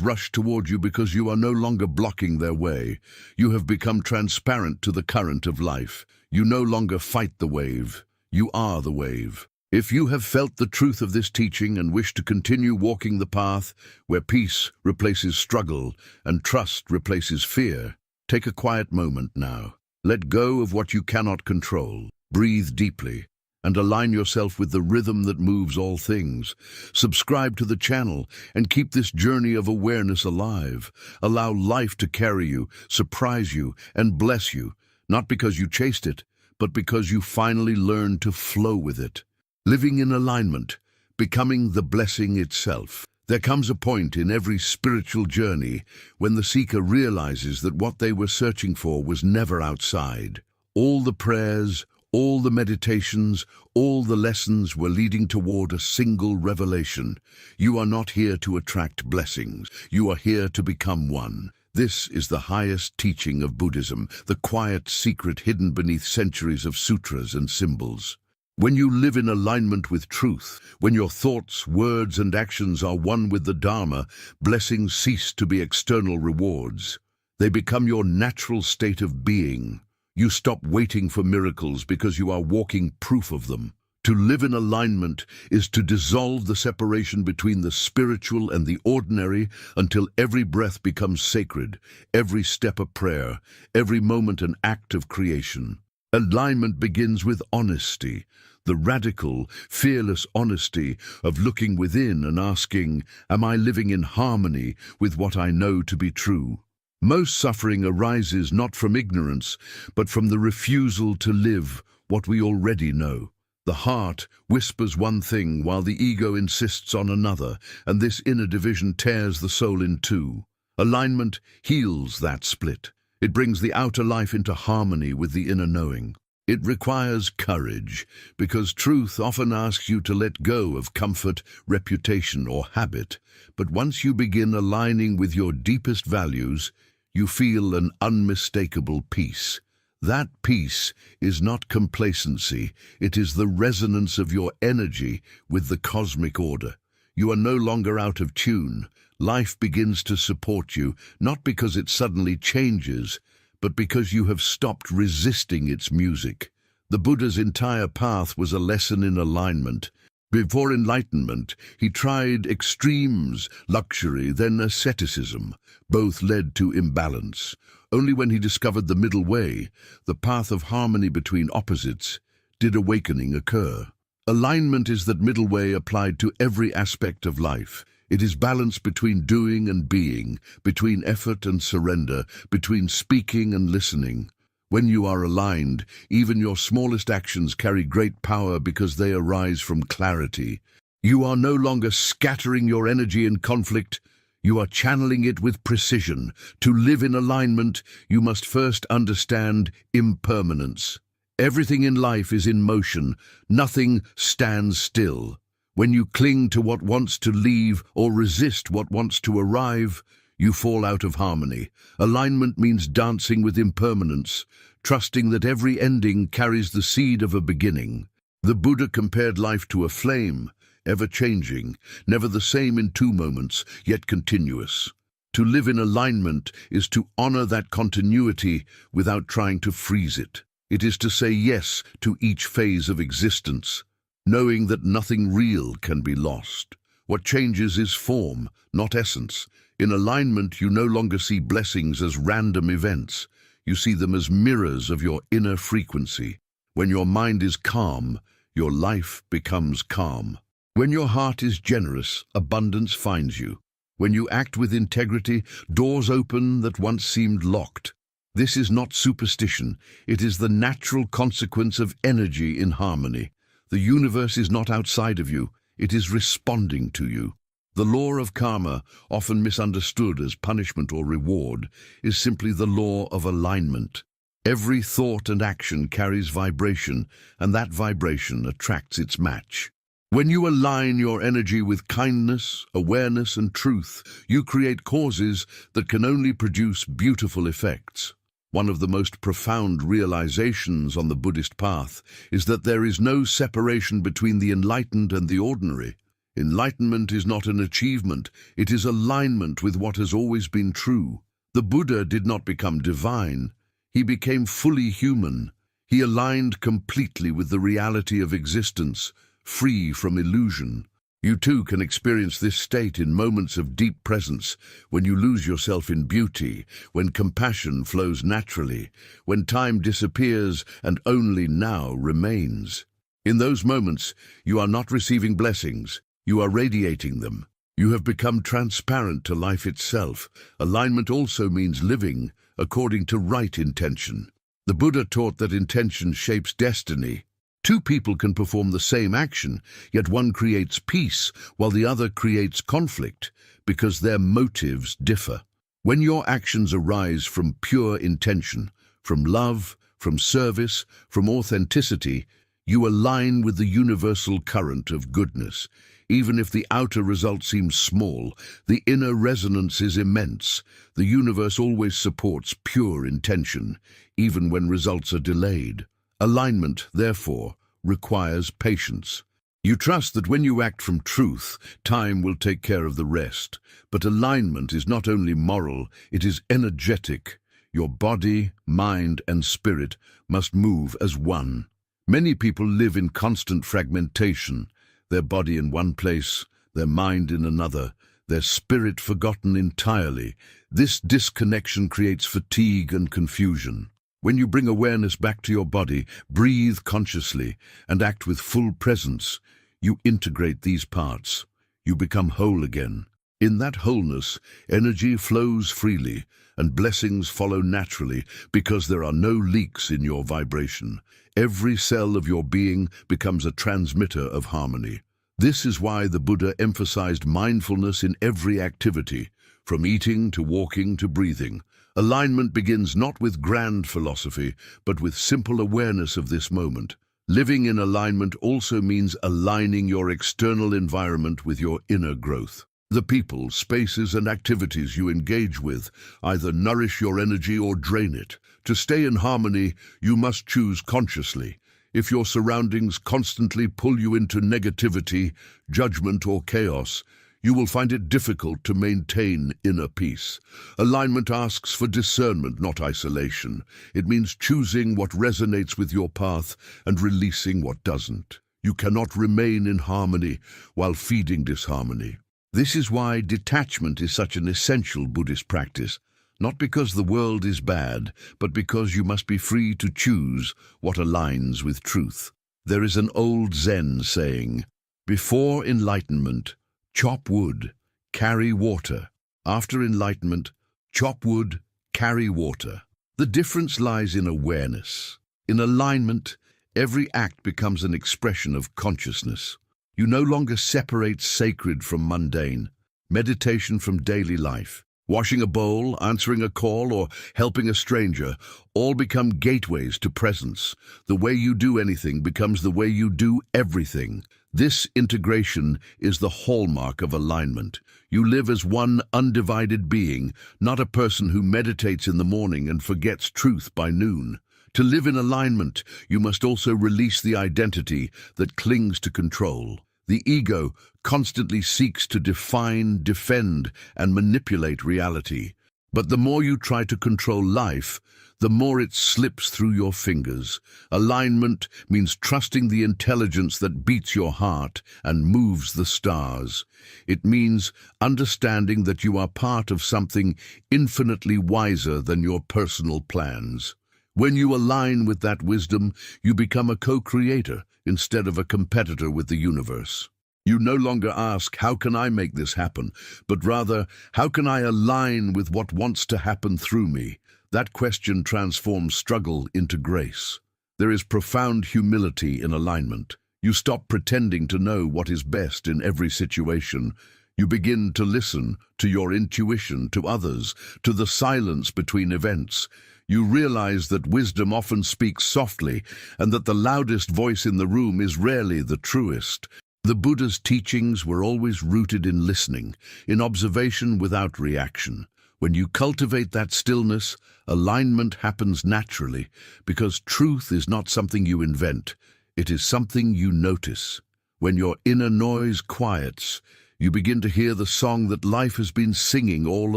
rush toward you because you are no longer blocking their way. You have become transparent to the current of life. You no longer fight the wave. You are the wave. If you have felt the truth of this teaching and wish to continue walking the path where peace replaces struggle and trust replaces fear, take a quiet moment now. Let go of what you cannot control. Breathe deeply and align yourself with the rhythm that moves all things. Subscribe to the channel and keep this journey of awareness alive. Allow life to carry you, surprise you, and bless you, not because you chased it, but because you finally learned to flow with it. Living in alignment, becoming the blessing itself. There comes a point in every spiritual journey when the seeker realizes that what they were searching for was never outside. All the prayers, All the meditations, all the lessons were leading toward a single revelation. You are not here to attract blessings. You are here to become one. This is the highest teaching of Buddhism, the quiet secret hidden beneath centuries of sutras and symbols. When you live in alignment with truth, when your thoughts, words, and actions are one with the Dharma, blessings cease to be external rewards. They become your natural state of being. You stop waiting for miracles because you are walking proof of them. To live in alignment is to dissolve the separation between the spiritual and the ordinary until every breath becomes sacred, every step a prayer, every moment an act of creation. Alignment begins with honesty, the radical, fearless honesty of looking within and asking, am I living in harmony with what I know to be true? Most suffering arises not from ignorance, but from the refusal to live what we already know. The heart whispers one thing while the ego insists on another, and this inner division tears the soul in two. Alignment heals that split. It brings the outer life into harmony with the inner knowing. It requires courage, because truth often asks you to let go of comfort, reputation, or habit. But once you begin aligning with your deepest values, you feel an unmistakable peace. That peace is not complacency, it is the resonance of your energy with the cosmic order. You are no longer out of tune. Life begins to support you, not because it suddenly changes, but because you have stopped resisting its music. The Buddha's entire path was a lesson in alignment. Before enlightenment, he tried extremes, luxury, then asceticism. Both led to imbalance. Only when he discovered the middle way, the path of harmony between opposites, did awakening occur. Alignment is that middle way applied to every aspect of life. It is balance between doing and being, between effort and surrender, between speaking and listening. When you are aligned, even your smallest actions carry great power because they arise from clarity. You are no longer scattering your energy in conflict, you are channeling it with precision. To live in alignment, you must first understand impermanence. Everything in life is in motion, nothing stands still. When you cling to what wants to leave or resist what wants to arrive, you fall out of harmony. Alignment means dancing with impermanence, trusting that every ending carries the seed of a beginning. The Buddha compared life to a flame, ever-changing, never the same in 2 moments, yet continuous. To live in alignment is to honor that continuity without trying to freeze it. It is to say yes to each phase of existence, knowing that nothing real can be lost. What changes is form, not essence. In alignment, you no longer see blessings as random events. You see them as mirrors of your inner frequency. When your mind is calm, your life becomes calm. When your heart is generous, abundance finds you. When you act with integrity, doors open that once seemed locked. This is not superstition. It is the natural consequence of energy in harmony. The universe is not outside of you. It is responding to you. The law of karma, often misunderstood as punishment or reward, is simply the law of alignment. Every thought and action carries vibration, and that vibration attracts its match. When you align your energy with kindness, awareness, and truth, you create causes that can only produce beautiful effects. One of the most profound realizations on the Buddhist path is that there is no separation between the enlightened and the ordinary. Enlightenment is not an achievement, it is alignment with what has always been true. The Buddha did not become divine, he became fully human. He aligned completely with the reality of existence, free from illusion. You too can experience this state in moments of deep presence, when you lose yourself in beauty, when compassion flows naturally, when time disappears and only now remains. In those moments, you are not receiving blessings, you are radiating them. You have become transparent to life itself. Alignment also means living according to right intention. The Buddha taught that intention shapes destiny. 2 people can perform the same action, yet one creates peace while the other creates conflict, because their motives differ. When your actions arise from pure intention, from love, from service, from authenticity, you align with the universal current of goodness. Even if the outer result seems small, the inner resonance is immense. The universe always supports pure intention, even when results are delayed. Alignment, therefore, requires patience. You trust that when you act from truth, time will take care of the rest. But alignment is not only moral, it is energetic. Your body, mind, and spirit must move as one. Many people live in constant fragmentation, their body in one place, their mind in another, their spirit forgotten entirely. This disconnection creates fatigue and confusion. When you bring awareness back to your body, breathe consciously, and act with full presence, you integrate these parts. You become whole again. In that wholeness, energy flows freely, and blessings follow naturally because there are no leaks in your vibration. Every cell of your being becomes a transmitter of harmony. This is why the Buddha emphasized mindfulness in every activity, from eating to walking to breathing. Alignment begins not with grand philosophy, but with simple awareness of this moment. Living in alignment also means aligning your external environment with your inner growth. The people, spaces, and activities you engage with either nourish your energy or drain it. To stay in harmony, you must choose consciously. If your surroundings constantly pull you into negativity, judgment, or chaos, you will find it difficult to maintain inner peace. Alignment asks for discernment, not isolation. It means choosing what resonates with your path and releasing what doesn't. You cannot remain in harmony while feeding disharmony. This is why detachment is such an essential Buddhist practice, not because the world is bad, but because you must be free to choose what aligns with truth. There is an old Zen saying, "Before enlightenment, chop wood, carry water. After enlightenment, chop wood, carry water." The difference lies in awareness. In alignment, every act becomes an expression of consciousness. You no longer separate sacred from mundane, meditation from daily life. Washing a bowl, answering a call, or helping a stranger all become gateways to presence. The way you do anything becomes the way you do everything. This integration is the hallmark of alignment. You live as one undivided being, not a person who meditates in the morning and forgets truth by noon. To live in alignment, you must also release the identity that clings to control. The ego constantly seeks to define, defend, and manipulate reality. But the more you try to control life, the more it slips through your fingers. Alignment means trusting the intelligence that beats your heart and moves the stars. It means understanding that you are part of something infinitely wiser than your personal plans. When you align with that wisdom, you become a co-creator instead of a competitor with the universe. You no longer ask, "How can I make this happen?" but rather, "How can I align with what wants to happen through me?" That question transforms struggle into grace. There is profound humility in alignment. You stop pretending to know what is best in every situation. You begin to listen to your intuition, to others, to the silence between events. You realize that wisdom often speaks softly, and that the loudest voice in the room is rarely the truest. The Buddha's teachings were always rooted in listening, in observation without reaction. When you cultivate that stillness, alignment happens naturally, because truth is not something you invent, it is something you notice. When your inner noise quiets, you begin to hear the song that life has been singing all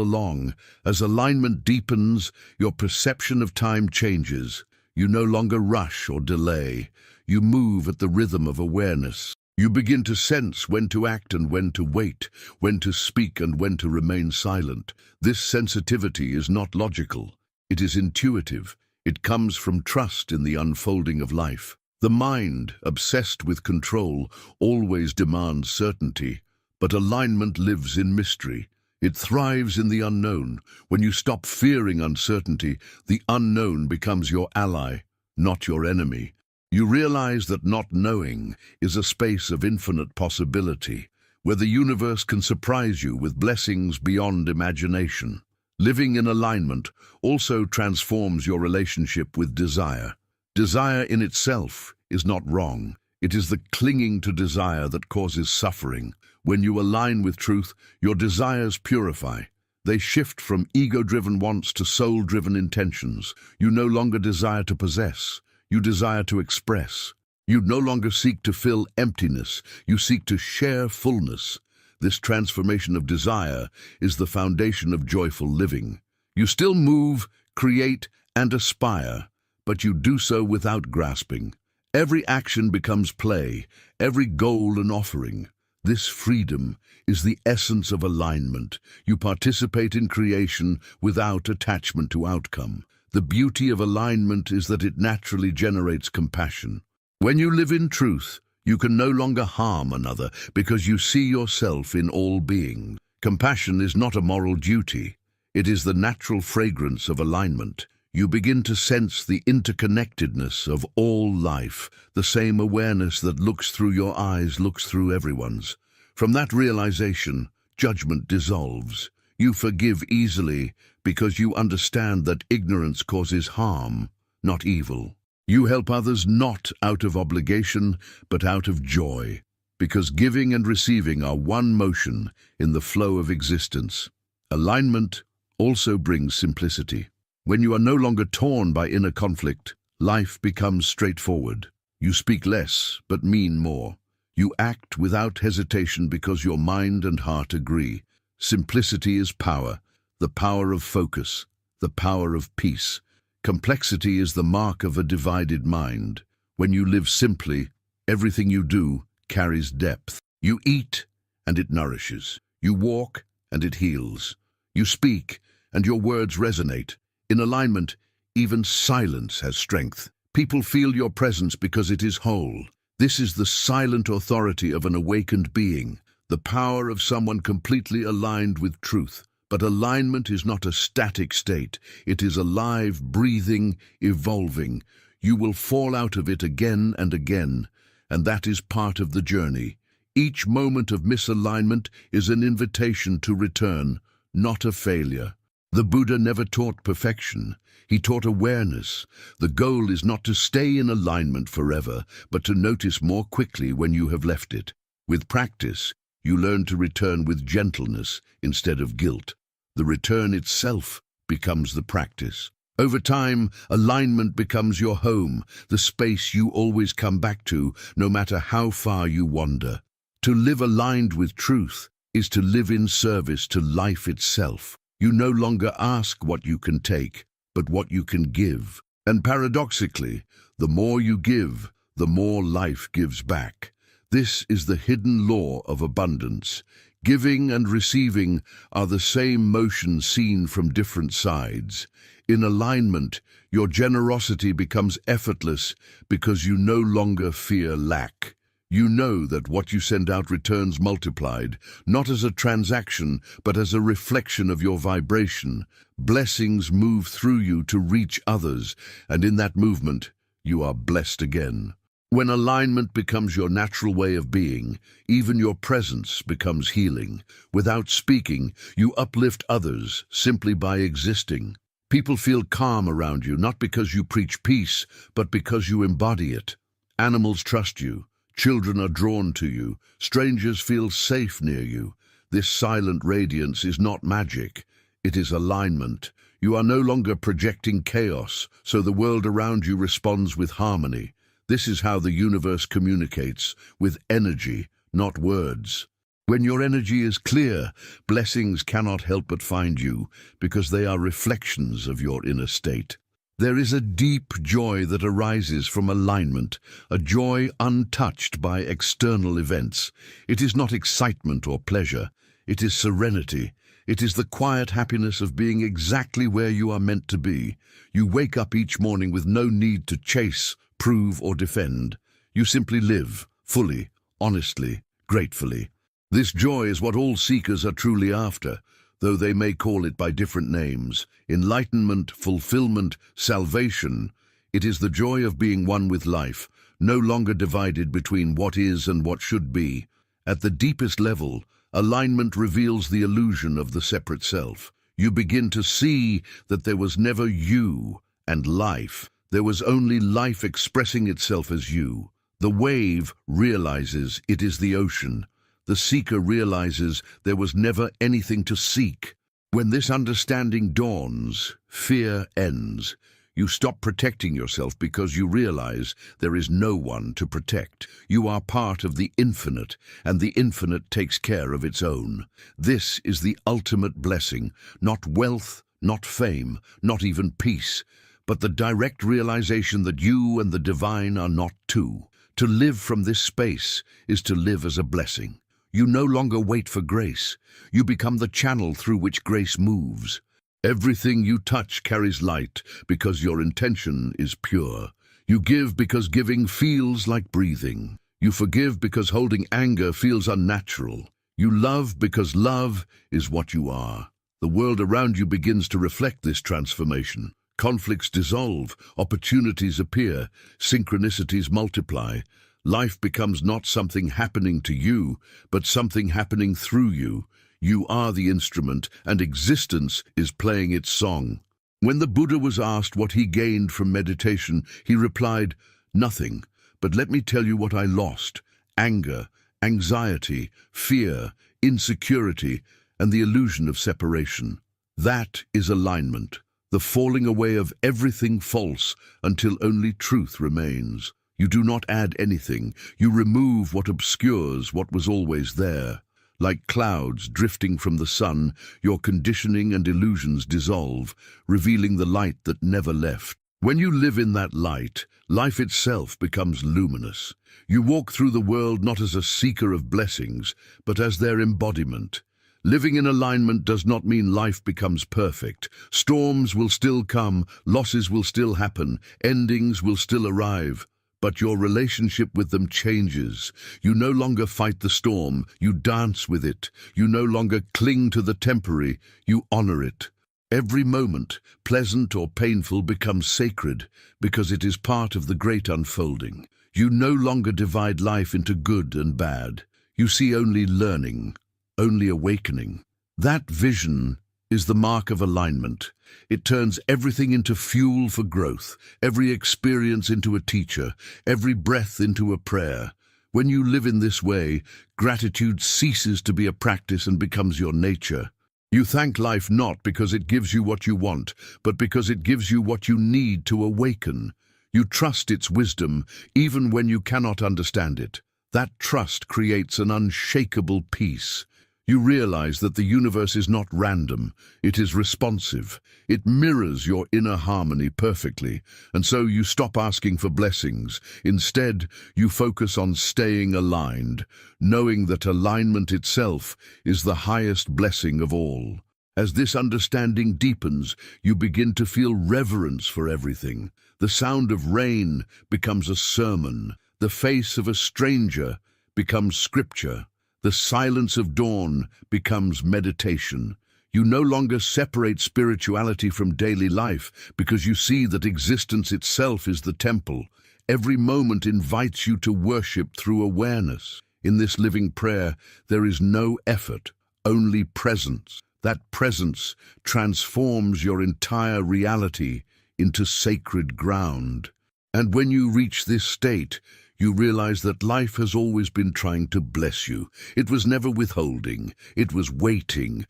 along. As alignment deepens, your perception of time changes. You no longer rush or delay. You move at the rhythm of awareness. You begin to sense when to act and when to wait, when to speak and when to remain silent. This sensitivity is not logical. It is intuitive. It comes from trust in the unfolding of life. The mind, obsessed with control, always demands certainty. But alignment lives in mystery. It thrives in the unknown. When you stop fearing uncertainty, the unknown becomes your ally, not your enemy. You realize that not knowing is a space of infinite possibility, where the universe can surprise you with blessings beyond imagination. Living in alignment also transforms your relationship with desire. Desire in itself is not wrong. It is the clinging to desire that causes suffering. When you align with truth, your desires purify. They shift from ego-driven wants to soul-driven intentions. You no longer desire to possess. You desire to express. You no longer seek to fill emptiness. You seek to share fullness. This transformation of desire is the foundation of joyful living. You still move, create, and aspire, but you do so without grasping. Every action becomes play, every goal an offering. This freedom is the essence of alignment. You participate in creation without attachment to outcome. The beauty of alignment is that it naturally generates compassion. When you live in truth, you can no longer harm another because you see yourself in all beings. Compassion is not a moral duty. It is the natural fragrance of alignment. You begin to sense the interconnectedness of all life. The same awareness that looks through your eyes looks through everyone's. From that realization, judgment dissolves. You forgive easily because you understand that ignorance causes harm, not evil. You help others not out of obligation, but out of joy, because giving and receiving are one motion in the flow of existence. Alignment also brings simplicity. When you are no longer torn by inner conflict, life becomes straightforward. You speak less, but mean more. You act without hesitation because your mind and heart agree. Simplicity is power, the power of focus, the power of peace. Complexity is the mark of a divided mind. When you live simply, everything you do carries depth. You eat, and it nourishes. You walk, and it heals. You speak, and your words resonate. In alignment, even silence has strength. People feel your presence because it is whole. This is the silent authority of an awakened being, the power of someone completely aligned with truth. But alignment is not a static state. It is alive, breathing, evolving. You will fall out of it again and again, and that is part of the journey. Each moment of misalignment is an invitation to return, not a failure. The Buddha never taught perfection. He taught awareness. The goal is not to stay in alignment forever, but to notice more quickly when you have left it. With practice, you learn to return with gentleness instead of guilt. The return itself becomes the practice. Over time, alignment becomes your home, the space you always come back to, no matter how far you wander. To live aligned with truth is to live in service to life itself. You no longer ask what you can take, but what you can give. And paradoxically, the more you give, the more life gives back. This is the hidden law of abundance. Giving and receiving are the same motion seen from different sides. In alignment, your generosity becomes effortless because you no longer fear lack. You know that what you send out returns multiplied, not as a transaction, but as a reflection of your vibration. Blessings move through you to reach others, and in that movement, you are blessed again. When alignment becomes your natural way of being, even your presence becomes healing. Without speaking, you uplift others simply by existing. People feel calm around you, not because you preach peace, but because you embody it. Animals trust you. Children are drawn to you. Strangers feel safe near you. This silent radiance is not magic. It is alignment. You are no longer projecting chaos, so the world around you responds with harmony. This is how the universe communicates, with energy, not words. When your energy is clear, blessings cannot help but find you, because they are reflections of your inner state. There is a deep joy that arises from alignment, a joy untouched by external events. It is not excitement or pleasure. It is serenity. It is the quiet happiness of being exactly where you are meant to be. You wake up each morning with no need to chase, prove, or defend. You simply live, fully, honestly, gratefully. This joy is what all seekers are truly after, though they may call it by different names. Enlightenment, fulfillment, salvation. It is the joy of being one with life, no longer divided between what is and what should be. At the deepest level, alignment reveals the illusion of the separate self. You begin to see that there was never you and life. There was only life expressing itself as you. The wave realizes it is the ocean. The seeker realizes there was never anything to seek. When this understanding dawns, fear ends. You stop protecting yourself because you realize there is no one to protect. You are part of the infinite, and the infinite takes care of its own. This is the ultimate blessing, not wealth, not fame, not even peace, but the direct realization that you and the divine are not two. To live from this space is to live as a blessing. You no longer wait for grace. You become the channel through which grace moves. Everything you touch carries light because your intention is pure. You give because giving feels like breathing. You forgive because holding anger feels unnatural. You love because love is what you are. The world around you begins to reflect this transformation. Conflicts dissolve, opportunities appear, synchronicities multiply. Life becomes not something happening to you, but something happening through you. You are the instrument, and existence is playing its song. When the Buddha was asked what he gained from meditation, he replied, "Nothing, but let me tell you what I lost: anger, anxiety, fear, insecurity, and the illusion of separation. That is alignment, the falling away of everything false until only truth remains. You do not add anything, you remove what obscures what was always there. Like clouds drifting from the sun, your conditioning and illusions dissolve, revealing the light that never left. When you live in that light, life itself becomes luminous. You walk through the world not as a seeker of blessings, but as their embodiment. Living in alignment does not mean life becomes perfect. Storms will still come, losses will still happen, endings will still arrive. But your relationship with them changes. You no longer fight the storm, you dance with it. You no longer cling to the temporary, you honor it. Every moment, pleasant or painful, becomes sacred because it is part of the great unfolding. You no longer divide life into good and bad. You see only learning, only awakening. That vision is the mark of alignment. It turns everything into fuel for growth, every experience into a teacher, every breath into a prayer. When you live in this way, gratitude ceases to be a practice and becomes your nature. You thank life not because it gives you what you want, but because it gives you what you need to awaken. You trust its wisdom, even when you cannot understand it. That trust creates an unshakable peace. You realize that the universe is not random, it is responsive. It mirrors your inner harmony perfectly, and so you stop asking for blessings. Instead, you focus on staying aligned, knowing that alignment itself is the highest blessing of all. As this understanding deepens, you begin to feel reverence for everything. The sound of rain becomes a sermon. The face of a stranger becomes scripture. The silence of dawn becomes meditation. You no longer separate spirituality from daily life because you see that existence itself is the temple. Every moment invites you to worship through awareness. In this living prayer, there is no effort, only presence. That presence transforms your entire reality into sacred ground. And when you reach this state, you realize that life has always been trying to bless you. It was never withholding. It was waiting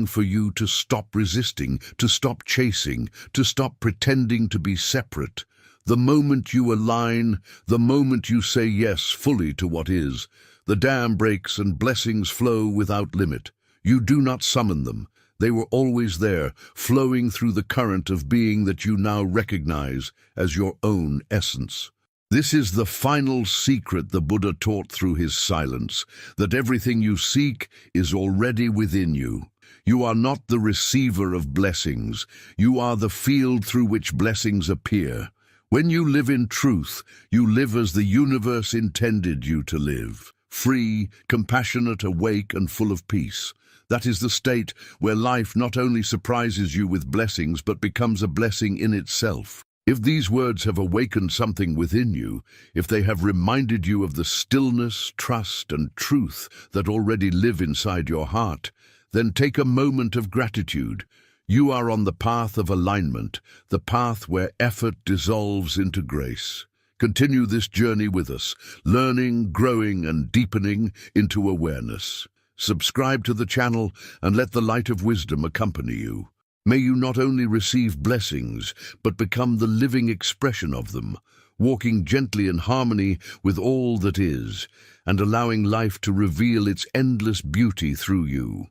for you to stop resisting, to stop chasing, to stop pretending to be separate. The moment you align, the moment you say yes fully to what is, the dam breaks and blessings flow without limit. You do not summon them. They were always there, flowing through the current of being that you now recognize as your own essence. This is the final secret the Buddha taught through his silence, that everything you seek is already within you. You are not the receiver of blessings. You are the field through which blessings appear. When you live in truth, you live as the universe intended you to live. Free, compassionate, awake, and full of peace. That is the state where life not only surprises you with blessings, but becomes a blessing in itself. If these words have awakened something within you, if they have reminded you of the stillness, trust, and truth that already live inside your heart, Then take a moment of gratitude. You are on the path of alignment, the path where effort dissolves into grace. Continue this journey with us, learning, growing, and deepening into awareness. Subscribe to the channel and let the light of wisdom accompany you. May you not only receive blessings, but become the living expression of them, walking gently in harmony with all that is, and allowing life to reveal its endless beauty through you.